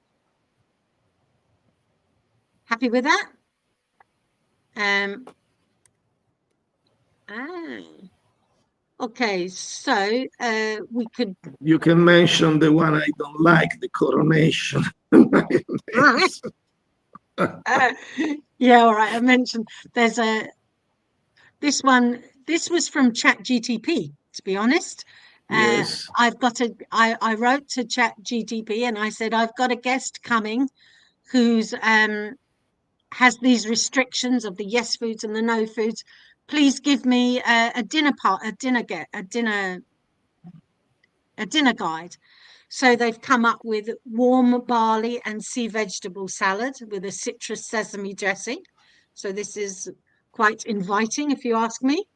Happy with that? Okay, so we could. You can mention the one I don't like, the coronation. Yeah, all right. I mentioned there's this one. This was from ChatGTP, to be honest. Yes. I wrote to ChatGTP and I said, I've got a guest coming who's has these restrictions of the yes foods and the no foods. Please give me a dinner guide. So they've come up with warm barley and sea vegetable salad with a citrus sesame dressing. So this is quite inviting, if you ask me.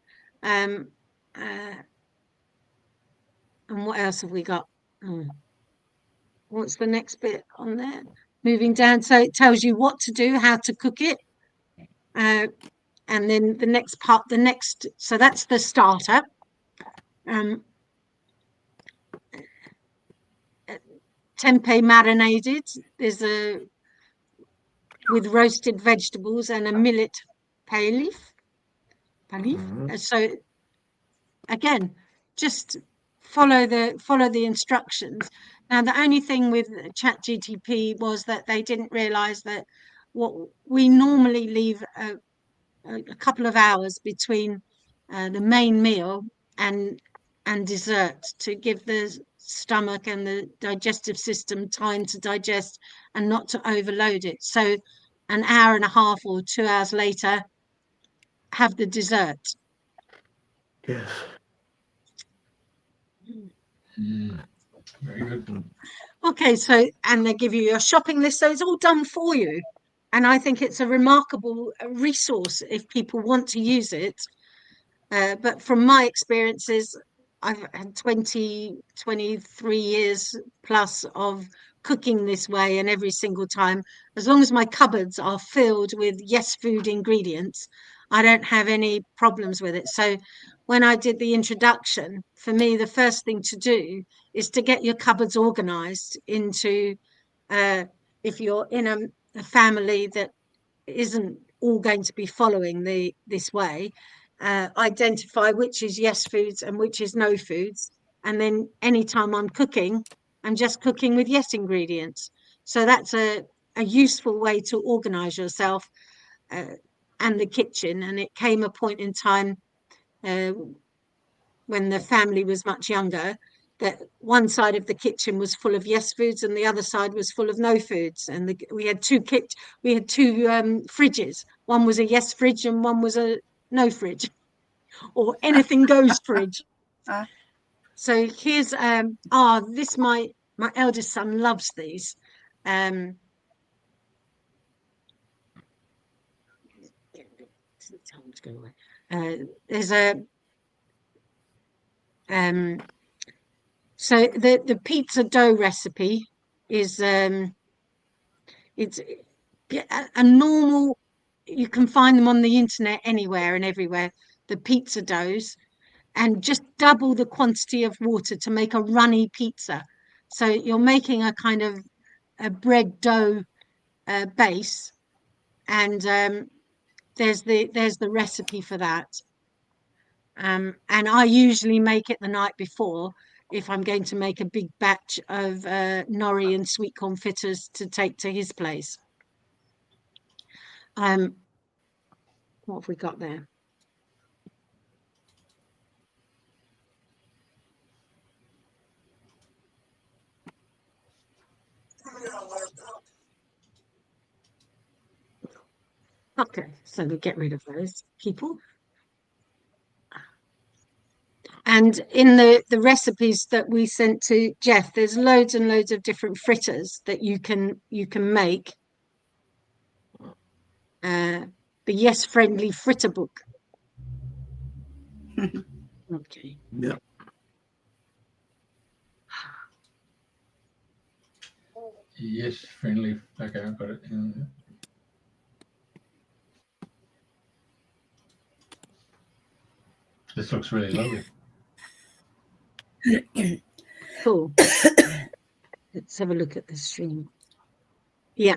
And what else have we got? What's the next bit on there? Moving down, so it tells you what to do, how to cook it. And then the next part, so that's the starter. Tempeh marinated, there's with roasted vegetables and a millet bay leaf. So again, just follow the instructions. Now, the only thing with ChatGTP was that they didn't realize that what we normally leave a couple of hours between the main meal and dessert to give the stomach and the digestive system time to digest and not to overload it. So an hour and a half or 2 hours later, have the dessert. Yes. Very good. Okay, so, and they give you your shopping list, so it's all done for you. And I think it's a remarkable resource if people want to use it. But from my experiences, I've had 23 years plus of cooking this way, and every single time, as long as my cupboards are filled with yes food ingredients, I don't have any problems with it. So when I did the introduction, for me, the first thing to do is to get your cupboards organized into, if you're in a family that isn't all going to be following this way, identify which is yes foods and which is no foods. And then anytime I'm cooking, I'm just cooking with yes ingredients. So that's a useful way to organize yourself and the kitchen. And it came a point in time when the family was much younger that one side of the kitchen was full of yes foods and the other side was full of no foods, and we had two fridges. One was a yes fridge and one was a no fridge, or anything goes fridge. So here's this my eldest son loves these. There's a so the pizza dough recipe is it's a normal, you can find them on the internet anywhere and everywhere, the pizza doughs, and just double the quantity of water to make a runny pizza. So you're making a kind of a bread dough base, and there's the recipe for that. And I usually make it the night before if I'm going to make a big batch of nori and sweet corn fritters to take to his place. What have we got there? Okay, so we'll get rid of those people. And in the recipes that we sent to Jeff, there's loads and loads of different fritters that you can make. The Yes Friendly Fritter book. Okay. Yeah. Yes, friendly. Okay, I've got it. This looks really lovely. Cool. Let's have a look at the stream. Yeah.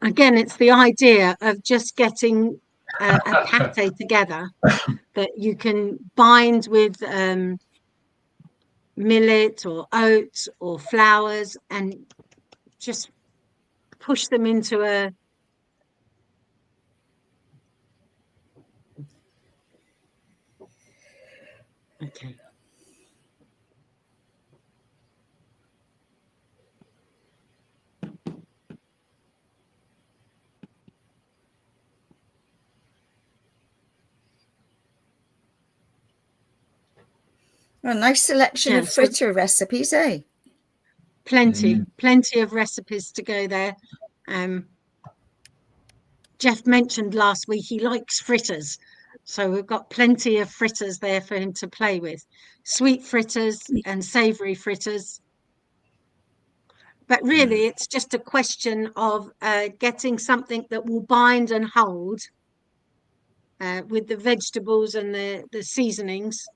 Again, it's the idea of just getting a pate together that you can bind with millet or oats or flours and just push them into a okay. A nice selection of fritter recipes, eh? Plenty of recipes to go there. Jeff mentioned last week he likes fritters, so we've got plenty of fritters there for him to play with. Sweet fritters and savoury fritters. But really, it's just a question of getting something that will bind and hold with the vegetables and the seasonings,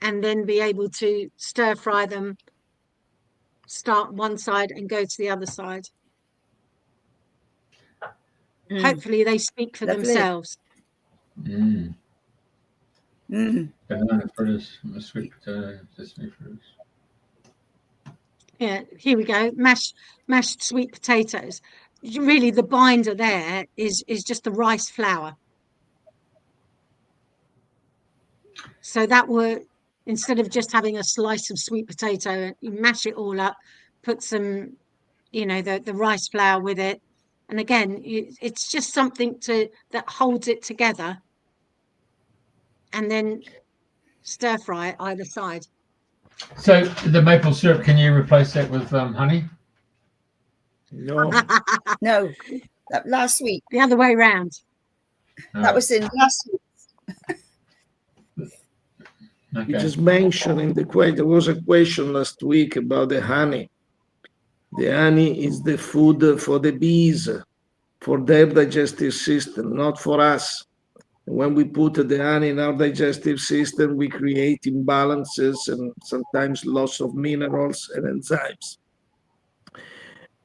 and then be able to stir fry them, start one side and go to the other side. Hopefully they speak for themselves. Banana fritters, sweet potato, sesame fritters. Yeah, here we go. Mashed sweet potatoes. Really, the binder there is just the rice flour. So that would, instead of just having a slice of sweet potato, you mash it all up, put some, the rice flour with it. And again, it's just something that holds it together, and then stir fry it either side. So the maple syrup, can you replace that with honey? No. No, last week. The other way around. That was in last week. Okay. You just mentioned there was a question last week about the honey. The honey is the food for the bees, for their digestive system, not for us. When we put the honey in our digestive system, we create imbalances and sometimes loss of minerals and enzymes.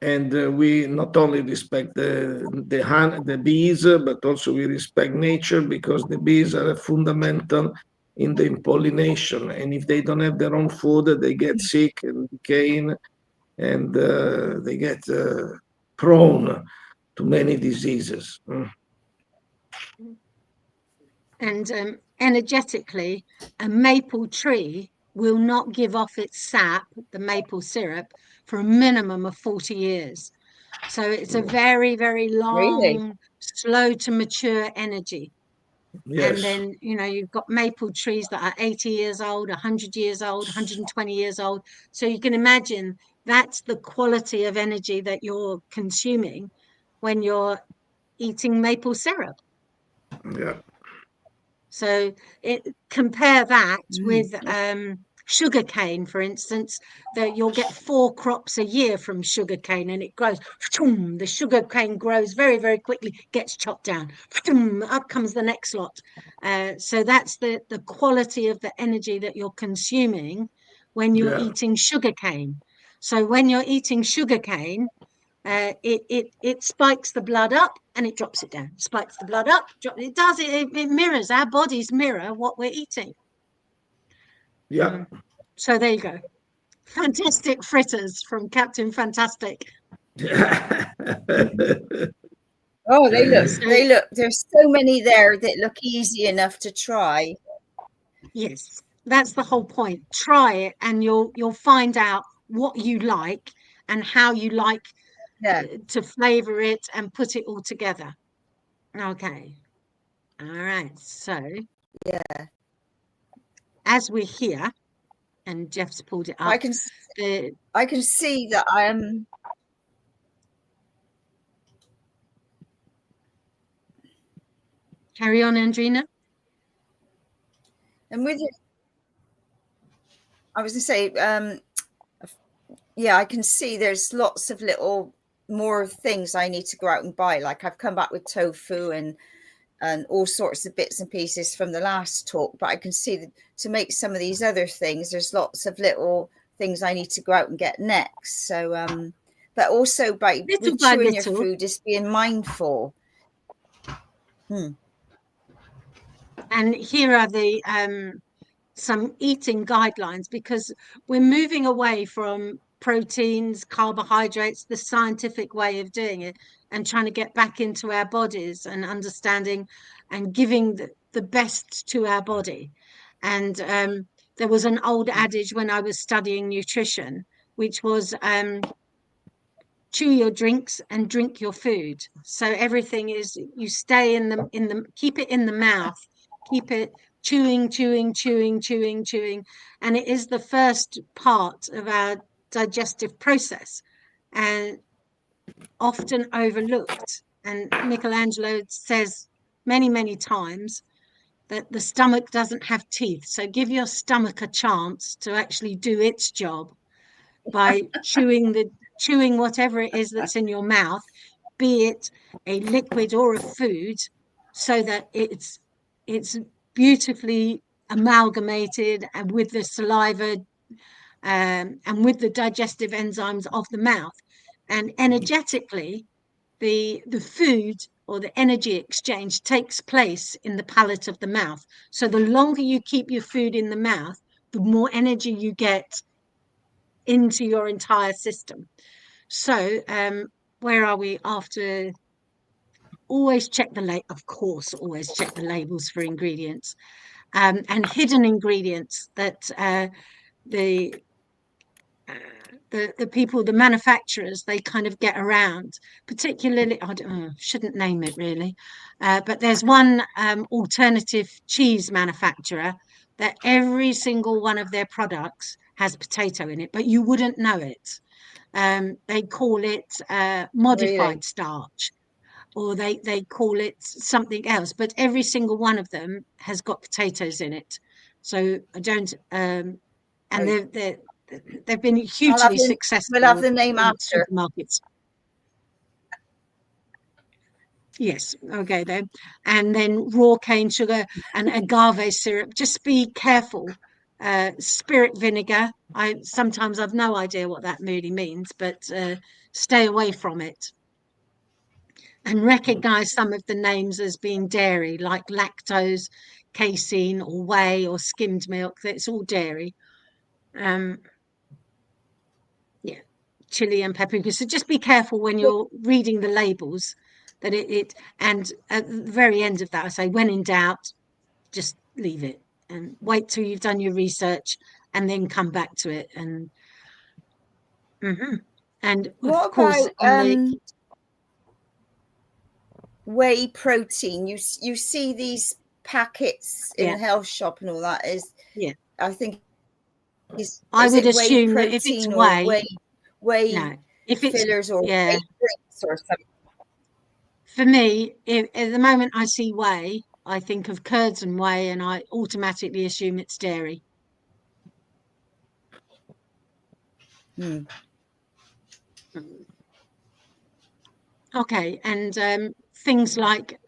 And we not only respect the bees, but also we respect nature, because the bees are fundamental in the pollination. And if they don't have their own food, they get sick and decaying, and they get prone to many diseases. And energetically, a maple tree will not give off its sap, the maple syrup, for a minimum of 40 years. So it's a very, very long, Really? slow to mature energy. Yes. And then, you know, you've got maple trees that are 80 years old, 100 years old, 120 years old. So you can imagine that's the quality of energy that you're consuming when you're eating maple syrup. Yeah. So compare that with sugar cane, for instance, that you'll get 4 crops a year from sugar cane, and it grows. The sugar cane grows very, very quickly, gets chopped down. Up comes the next lot. So that's the quality of the energy that you're consuming when you're eating sugar cane. So when you're eating sugar cane, it spikes the blood up and it drops it down. Spikes the blood up, it mirrors, our bodies mirror what we're eating. Yeah. So there you go. Fantastic fritters from Captain Fantastic. Oh, there's so many there that look easy enough to try. Yes, that's the whole point. Try it and you'll find out what you like and how you like to flavor it and put it all together. Okay. All right. So as we're here, and Jeff's pulled it up. I can see that I am. Carry on, Andrena. And with it, I was going to say, yeah, I can see there's lots of little more things I need to go out and buy. Like I've come back with tofu and all sorts of bits and pieces from the last talk, but I can see that to make some of these other things, there's lots of little things I need to go out and get next. So, but also by chewing your food, just being mindful. And here are the some eating guidelines, because we're moving away from proteins, carbohydrates, the scientific way of doing it, and trying to get back into our bodies and understanding and giving the best to our body. And there was an old adage when I was studying nutrition, which was chew your drinks and drink your food. So everything is, you stay in the keep it in the mouth, keep it chewing, and it is the first part of our digestive process and often overlooked. And Michelangelo says many times that the stomach doesn't have teeth, so give your stomach a chance to actually do its job by chewing whatever it is that's in your mouth, be it a liquid or a food, so that it's beautifully amalgamated and with the saliva and with the digestive enzymes of the mouth. And energetically, the food or the energy exchange takes place in the palate of the mouth. So the longer you keep your food in the mouth, the more energy you get into your entire system. So where are we after? Always check of course, always check the labels for ingredients, and hidden ingredients that the people, the manufacturers, they kind of get around. Particularly, I don't know, shouldn't name it really, but there's one alternative cheese manufacturer that every single one of their products has potato in it, but you wouldn't know it. They call it modified starch, or they call it something else, but every single one of them has got potatoes in it. So I don't, and they've been hugely successful. We'll have the name after. Supermarkets. Yes, okay then. And then raw cane sugar and agave syrup. Just be careful. Spirit vinegar. Sometimes I've no idea what that really means, but stay away from it. And recognize some of the names as being dairy, like lactose, casein, or whey, or skimmed milk. It's all dairy. Yeah, chili and paprika. So just be careful when you're reading the labels that and at the very end of that, I say, when in doubt, just leave it and wait till you've done your research and then come back to it. And and What of course, about whey protein? You see these packets in the health shop and all that. I think I would assume whey that if it's protein whey, if it's fillers or whey drinks or something. For me, at the moment I see whey, I think of curds and whey, and I automatically assume it's dairy. Okay, and things like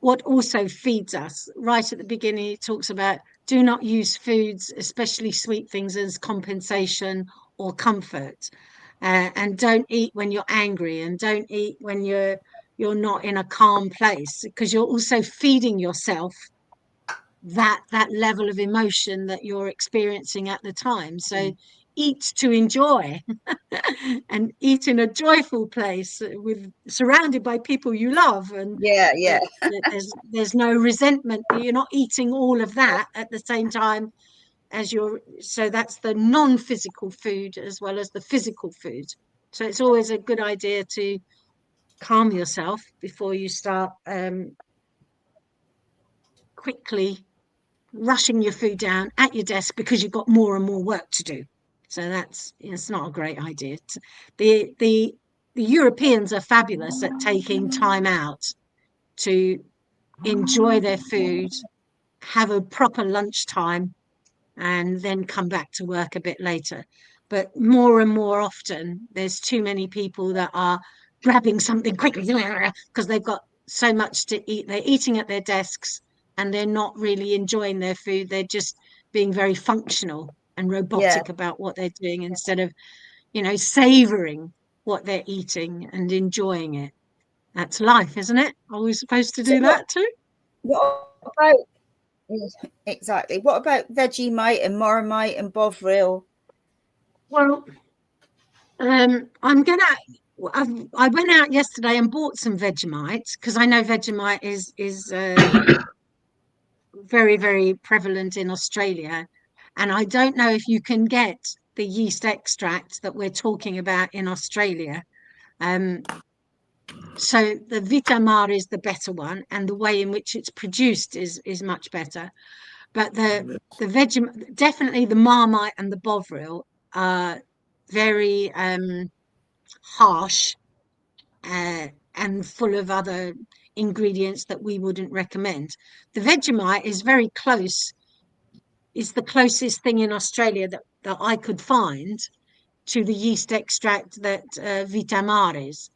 what also feeds us. Right at the beginning, it talks about do not use foods, especially sweet things, as compensation or comfort, and don't eat when you're angry, and don't eat when you're not in a calm place, because you're also feeding yourself that level of emotion that you're experiencing at the time. So eat to enjoy and eat in a joyful place with surrounded by people you love, and there's no resentment. You're not eating all of that at the same time as so that's the non-physical food as well as the physical food. So it's always a good idea to calm yourself before you start quickly rushing your food down at your desk because you've got more and more work to do. So it's not a great idea. The Europeans are fabulous at taking time out to enjoy their food, have a proper lunchtime, and then come back to work a bit later. But more and more often, there's too many people that are grabbing something quickly because they've got so much to eat. They're eating at their desks and they're not really enjoying their food. They're just being very functional and robotic about what they're doing instead of, savoring what they're eating and enjoying it. That's life, isn't it? Are we supposed to do that too? What about exactly? What about Vegemite and Marmite and Bovril? Well, I went out yesterday and bought some Vegemite because I know Vegemite is very, very prevalent in Australia, and I don't know if you can get the yeast extract that we're talking about in Australia. So the Vitamar is the better one, and the way in which it's produced is much better. But the Vegemite, definitely the Marmite and the Bovril are very harsh and full of other ingredients that we wouldn't recommend. The Vegemite is very close. It's the closest thing in Australia that I could find to the yeast extract that Vitamar is.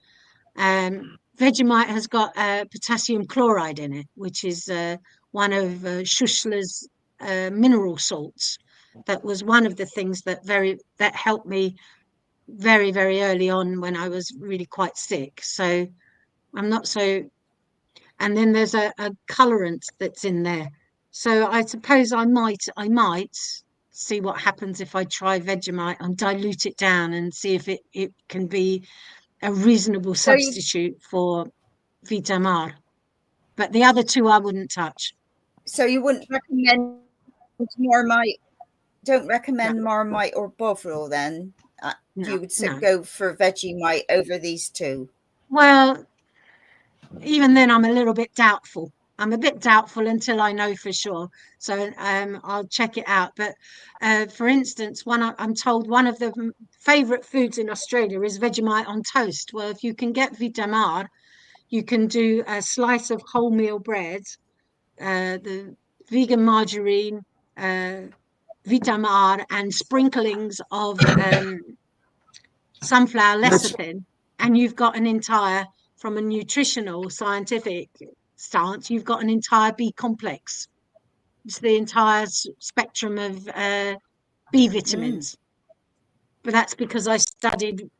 Vegemite has got potassium chloride in it, which is one of Schussler's mineral salts. That was one of the things that helped me very, very early on when I was really quite sick. So I'm not so. And then there's a colorant that's in there. So I suppose I might see what happens if I try Vegemite and dilute it down and see if it can be a reasonable substitute for Vitamar. But the other two I wouldn't touch. So you wouldn't recommend Marmite? Don't recommend Marmite or Bovril then? You would go for Vegemite over these two? Well, even then I'm a little bit doubtful. I'm a bit doubtful until I know for sure. So I'll check it out. But for instance, I'm told one of the favorite foods in Australia is Vegemite on toast. Well, if you can get Vitamar, you can do a slice of wholemeal bread, the vegan margarine, Vitamar, and sprinklings of sunflower lecithin, and you've got an entire, from a nutritional scientific stance, you've got an entire B complex. It's the entire spectrum of B vitamins. But that's because I studied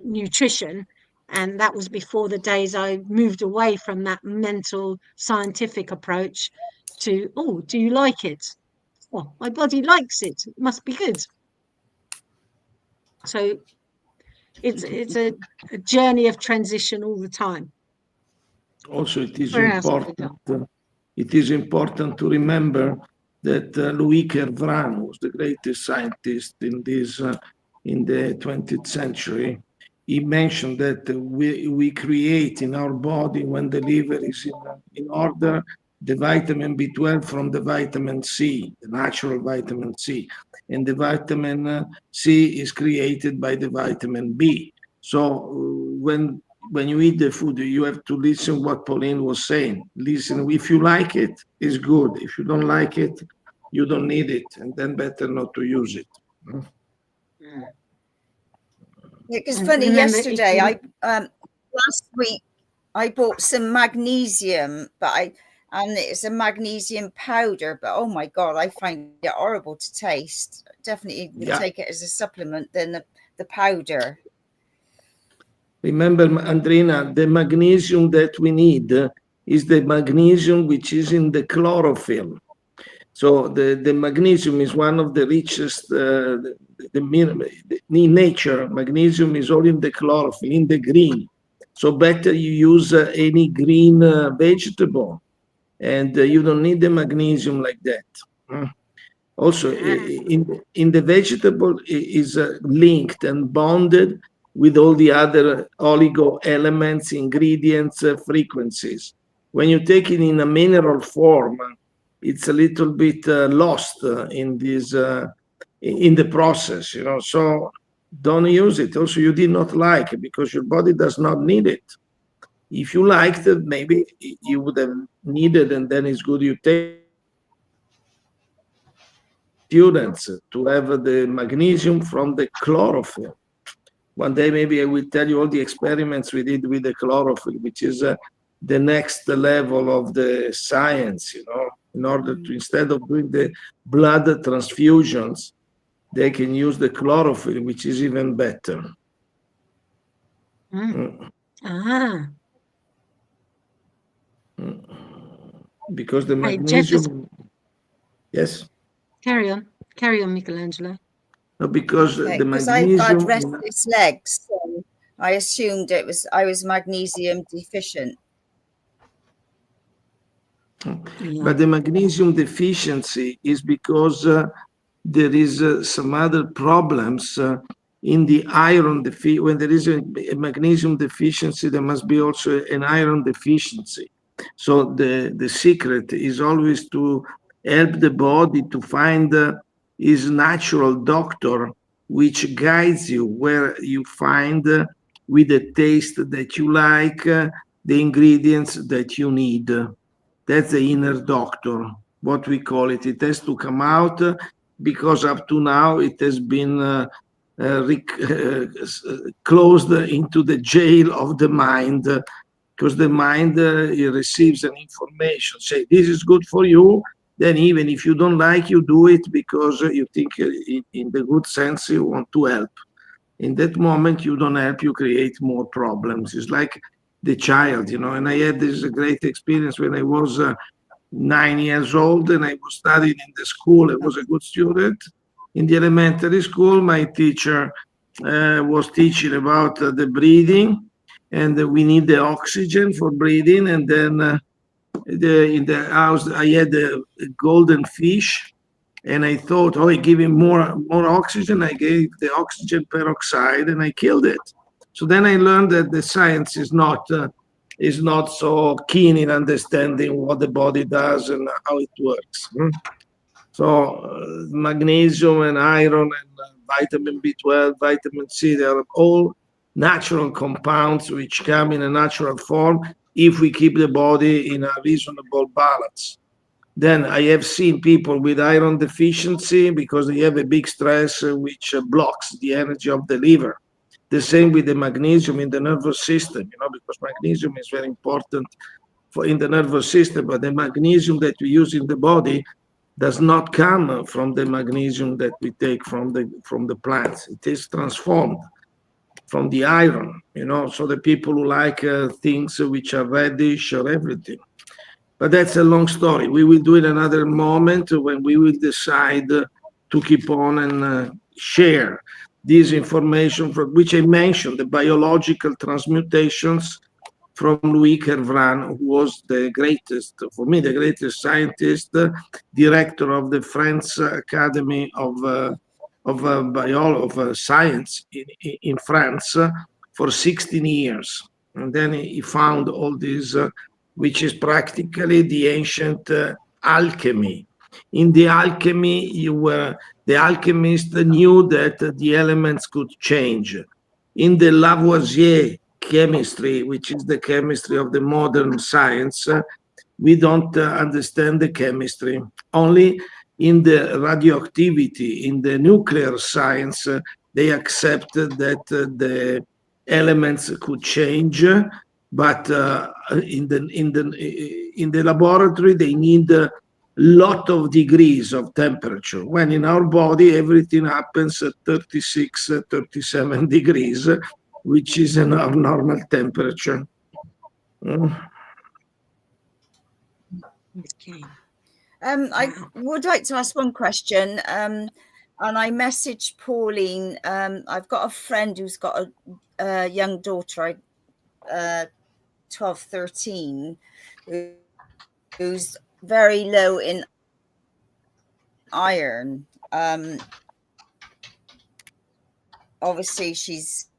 nutrition, and that was before the days I moved away from that mental scientific approach to, oh, do you like it? Well, my body likes it. It must be good. So it's a journey of transition all the time. Also, it is important. it is important to remember that Louis Kervran was the greatest scientist in the 20th century. He mentioned that we create in our body, when the liver is in order, the vitamin B12 from the vitamin C, the natural vitamin C. And the vitamin C is created by the vitamin B. So when you eat the food, you have to listen what Pauline was saying. Listen, if you like it, it's good. If you don't like it, you don't need it, and then better not to use it. It's funny, yesterday, last week, I bought some magnesium, and it's a magnesium powder, but oh my God, I find it horrible to taste. Definitely would take it as a supplement than the powder. Remember, Andrena, the magnesium that we need is the magnesium which is in the chlorophyll. So the magnesium is one of the richest, in nature, magnesium is all in the chlorophyll, in the green. So better you use any green vegetable, and you don't need the magnesium like that. Also, in the vegetable is linked and bonded with all the other oligo elements, ingredients, frequencies. When you take it in a mineral form, it's a little bit lost in this in the process, So don't use it. Also, you did not like it because your body does not need it. If you liked it, maybe you would have needed, and then it's good you take students to have the magnesium from the chlorophyll. One day, maybe I will tell you all the experiments we did with the chlorophyll, which is the next level of the science, in order to, instead of doing the blood transfusions, they can use the chlorophyll, which is even better. Because the magnesium... Yes? Carry on, Michelangelo. No, because the magnesium... Because I've had restless legs, so I assumed I was magnesium deficient. But the magnesium deficiency is because there is some other problems in the iron deficiency. When there is a magnesium deficiency, there must be also an iron deficiency. So the secret is always to help the body to find his natural doctor, which guides you where you find with the taste that you like, the ingredients that you need. That's the inner doctor, what we call it. It has to come out because up to now it has been closed into the jail of the mind, because the mind receives an information, say this is good for you, then even if you don't like, you do it because you think in the good sense you want to help. In that moment, you don't help, you create more problems. It's like the child, and I had this great experience when I was 9 years old and I was studying in the school. I was a good student. In the elementary school, my teacher was teaching about the breathing, and we need the oxygen for breathing. And then in the house, I had a golden fish, and I thought, I give him more oxygen. I gave the oxygen peroxide, and I killed it. So then I learned that the science is not so keen in understanding what the body does and how it works. So magnesium and iron and vitamin B12, vitamin C, they are all natural compounds which come in a natural form if we keep the body in a reasonable balance. Then I have seen people with iron deficiency because they have a big stress which blocks the energy of the liver. The same with the magnesium in the nervous system, because magnesium is very important in the nervous system, but the magnesium that we use in the body does not come from the magnesium that we take from the plants. It is transformed from the iron, so the people who like things which are reddish or everything. But that's a long story. We will do it another moment when we will decide to keep on and share this information, for which I mentioned, the biological transmutations from Louis Kervran, who was the greatest, for me, the greatest scientist, director of the French Academy of Science in France for 16 years. And then he found all this, which is practically the ancient alchemy. In the alchemy, the alchemist knew that the elements could change. In the Lavoisier chemistry, which is the chemistry of the modern science, we don't understand the chemistry. Only in the radioactivity, in the nuclear science, they accepted that the elements could change, but in the laboratory they need a lot of degrees of temperature, when in our body everything happens at 36, 37 degrees, which is an abnormal temperature. Okay. I would like to ask one question, and I messaged Pauline. I've got a friend who's got a young daughter, 12, 13, who's very low in iron. Obviously, she's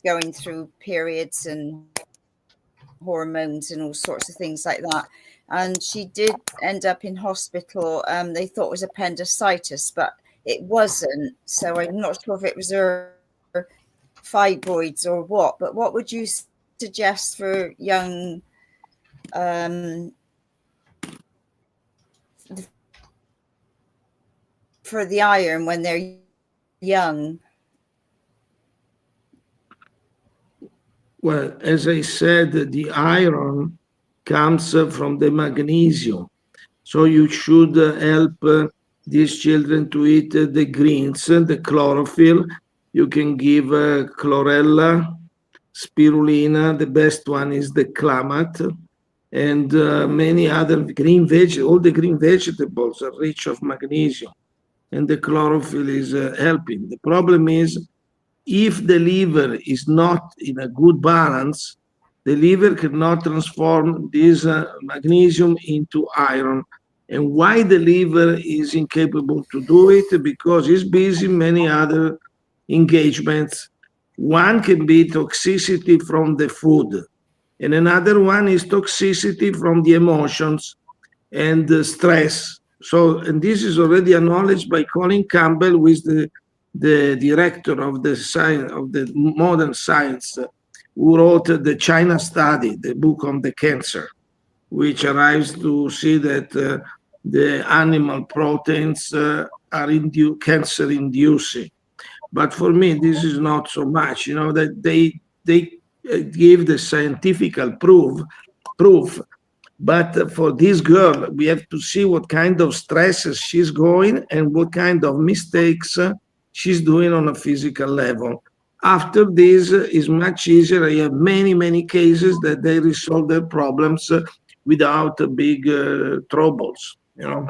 going through periods and hormones and all sorts of things like that. And she did end up in hospital. They thought it was appendicitis, but it wasn't. So I'm not sure if it was her fibroids or what. But what would you suggest for young for the iron when they're young? Well, as I said, the iron comes from the magnesium. So you should help these children to eat the greens, the chlorophyll. You can give chlorella, spirulina. The best one is the clamat, and many other green vegetables. All the green vegetables are rich of magnesium, and the chlorophyll is helping. The problem is, if the liver is not in a good balance, the liver cannot transform this magnesium into iron. And why the liver is incapable to do it? Because it's busy in many other engagements. One can be toxicity from the food, and another one is toxicity from the emotions and the stress. So, and this is already acknowledged by Colin Campbell, who is the director of the science of the modern science, who wrote the China Study, the book on the cancer, which arrives to see that the animal proteins are cancer inducing. But for me, this is not so much. You know, that they give the scientific proof. But for this girl, we have to see what kind of stresses she's going and what kind of mistakes she's doing on a physical level. After this is much easier. I have many cases that they resolve their problems without big troubles, you know.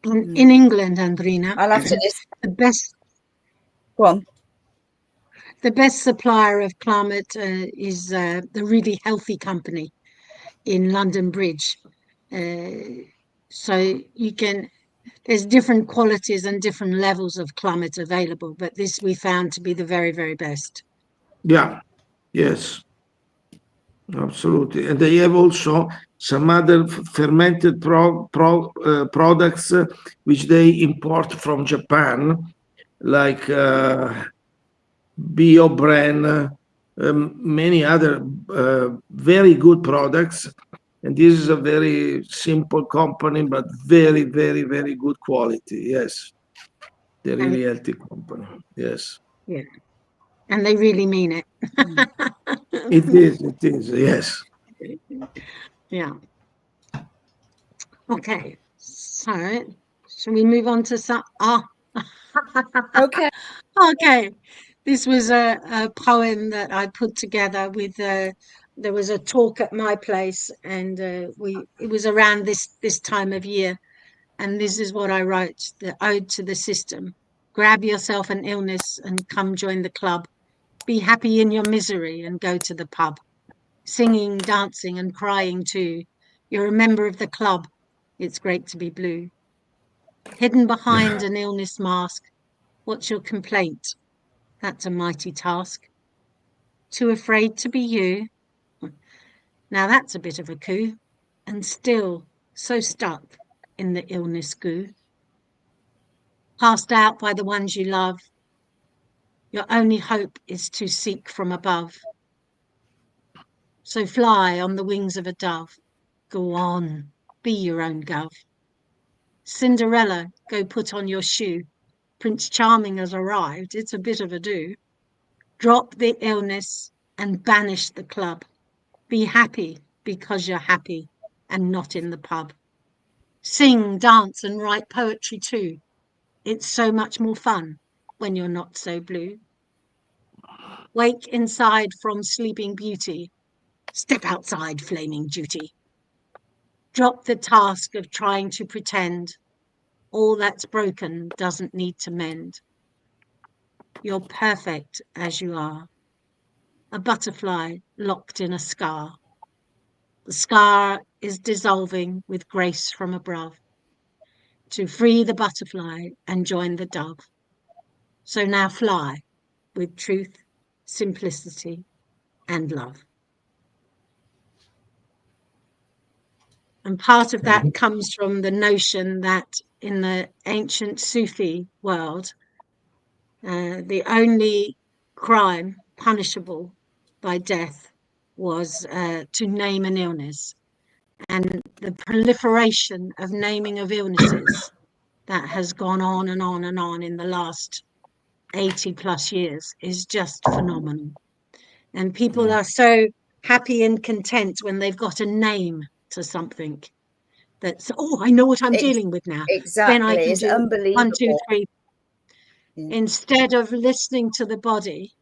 In England, Andrena, I'll have to listen. The best supplier of Climate is the Really Healthy Company in London Bridge. So you can, there's different qualities and different levels of Climate available, but this we found to be the very, very best. Yeah, yes, absolutely. And they have also some other fermented products which they import from Japan, like BioBran, many other very good products. And this is a very simple company, but very, very, very good quality. Yes, they're really healthy company. Yes. Yeah, and they really mean it. It is. Yes. Yeah. Okay. So, shall we move on to some? Okay. Okay. This was a poem that I put together with. There was a talk at my place, and it was around this time of year, and this is what I wrote: the ode to the system. Grab yourself an illness and come join the club. Be happy in your misery and go to the pub. Singing, dancing and crying too. You're a member of the club. It's great to be blue. Hidden behind an illness mask. What's your complaint? That's a mighty task. Too afraid to be you. Now that's a bit of a coup. And still so stuck in the illness goo. Cast out by the ones you love. Your only hope is to seek from above. So fly on the wings of a dove. Go on, be your own gov. Cinderella, go put on your shoe. Prince Charming has arrived, it's a bit of a do. Drop the illness and banish the club. Be happy because you're happy and not in the pub. Sing, dance and write poetry too. It's so much more fun when you're not so blue. Wake inside from sleeping beauty. Step outside flaming duty. Drop the task of trying to pretend. All that's broken doesn't need to mend. You're perfect as you are. A butterfly locked in a scar. The scar is dissolving with grace from above to free the butterfly and join the dove. So now fly with truth, simplicity, and love. And part of that comes from the notion that in the ancient Sufi world, the only crime punishable by death was to name an illness. And the proliferation of naming of illnesses that has gone on and on and on in the last 80 plus years is just phenomenal. And people are so happy and content when they've got a name to something that's, oh, I know what I'm dealing with now. Exactly. Then I can it's do unbelievable. 1, 2, 3. Yeah. Instead of listening to the body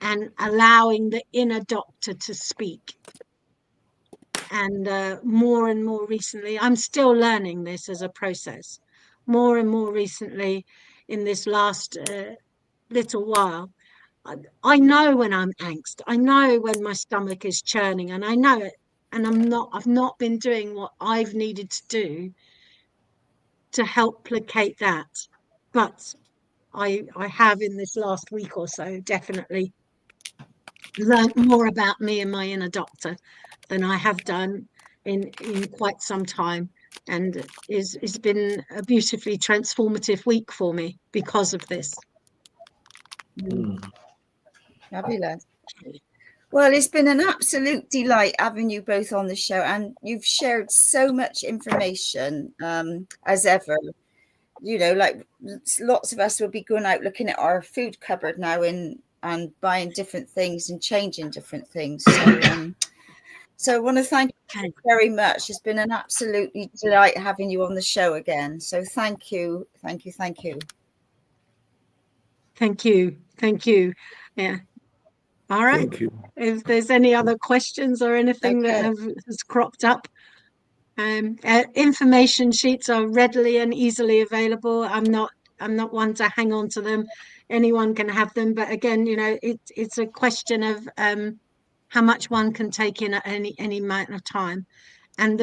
and allowing the inner doctor to speak. And more and more recently, I'm still learning this as a process. More and more recently, in this last little while, I know when I'm angst. I know when my stomach is churning, and I know it. And I've not been doing what I've needed to do to help placate that. But I have in this last week or so definitely learned more about me and my inner doctor than I have done in quite some time, and it's been a beautifully transformative week for me because of this. Fabulous. Well, it's been an absolute delight having you both on the show, and you've shared so much information as ever. You know, like lots of us will be going out looking at our food cupboard now and buying different things and changing different things. So I want to thank you very much. It's been an absolutely delight having you on the show again. So thank you. Thank you. Thank you. Thank you. Thank you. Yeah. All right. Thank you. If there's any other questions or anything that has cropped up, information sheets are readily and easily available. I'm not one to hang on to them. Anyone can have them, but again, you know, it's a question of how much one can take in at any amount of time, and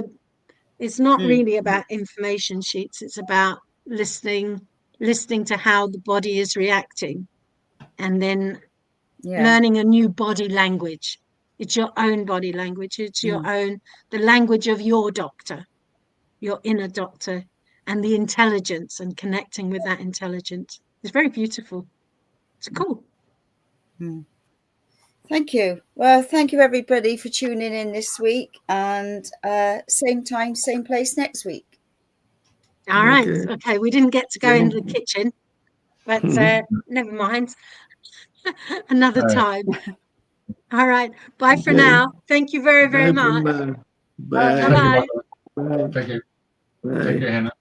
it's not really about information sheets. It's about listening to how the body is reacting, and then learning a new body language. It's your own body language. It's your own, the language of your doctor, your inner doctor, and the intelligence, and connecting with that intelligence. It's very beautiful. It's cool. Thank you. Well, thank you everybody for tuning in this week, and same time, same place next week. All right. Okay. We didn't get to go into the kitchen, but never mind. Another time. All right. Bye for now. Thank you very, very much. Bye. Thank you, Bye. Michael. Thank you. Take care, Hannah.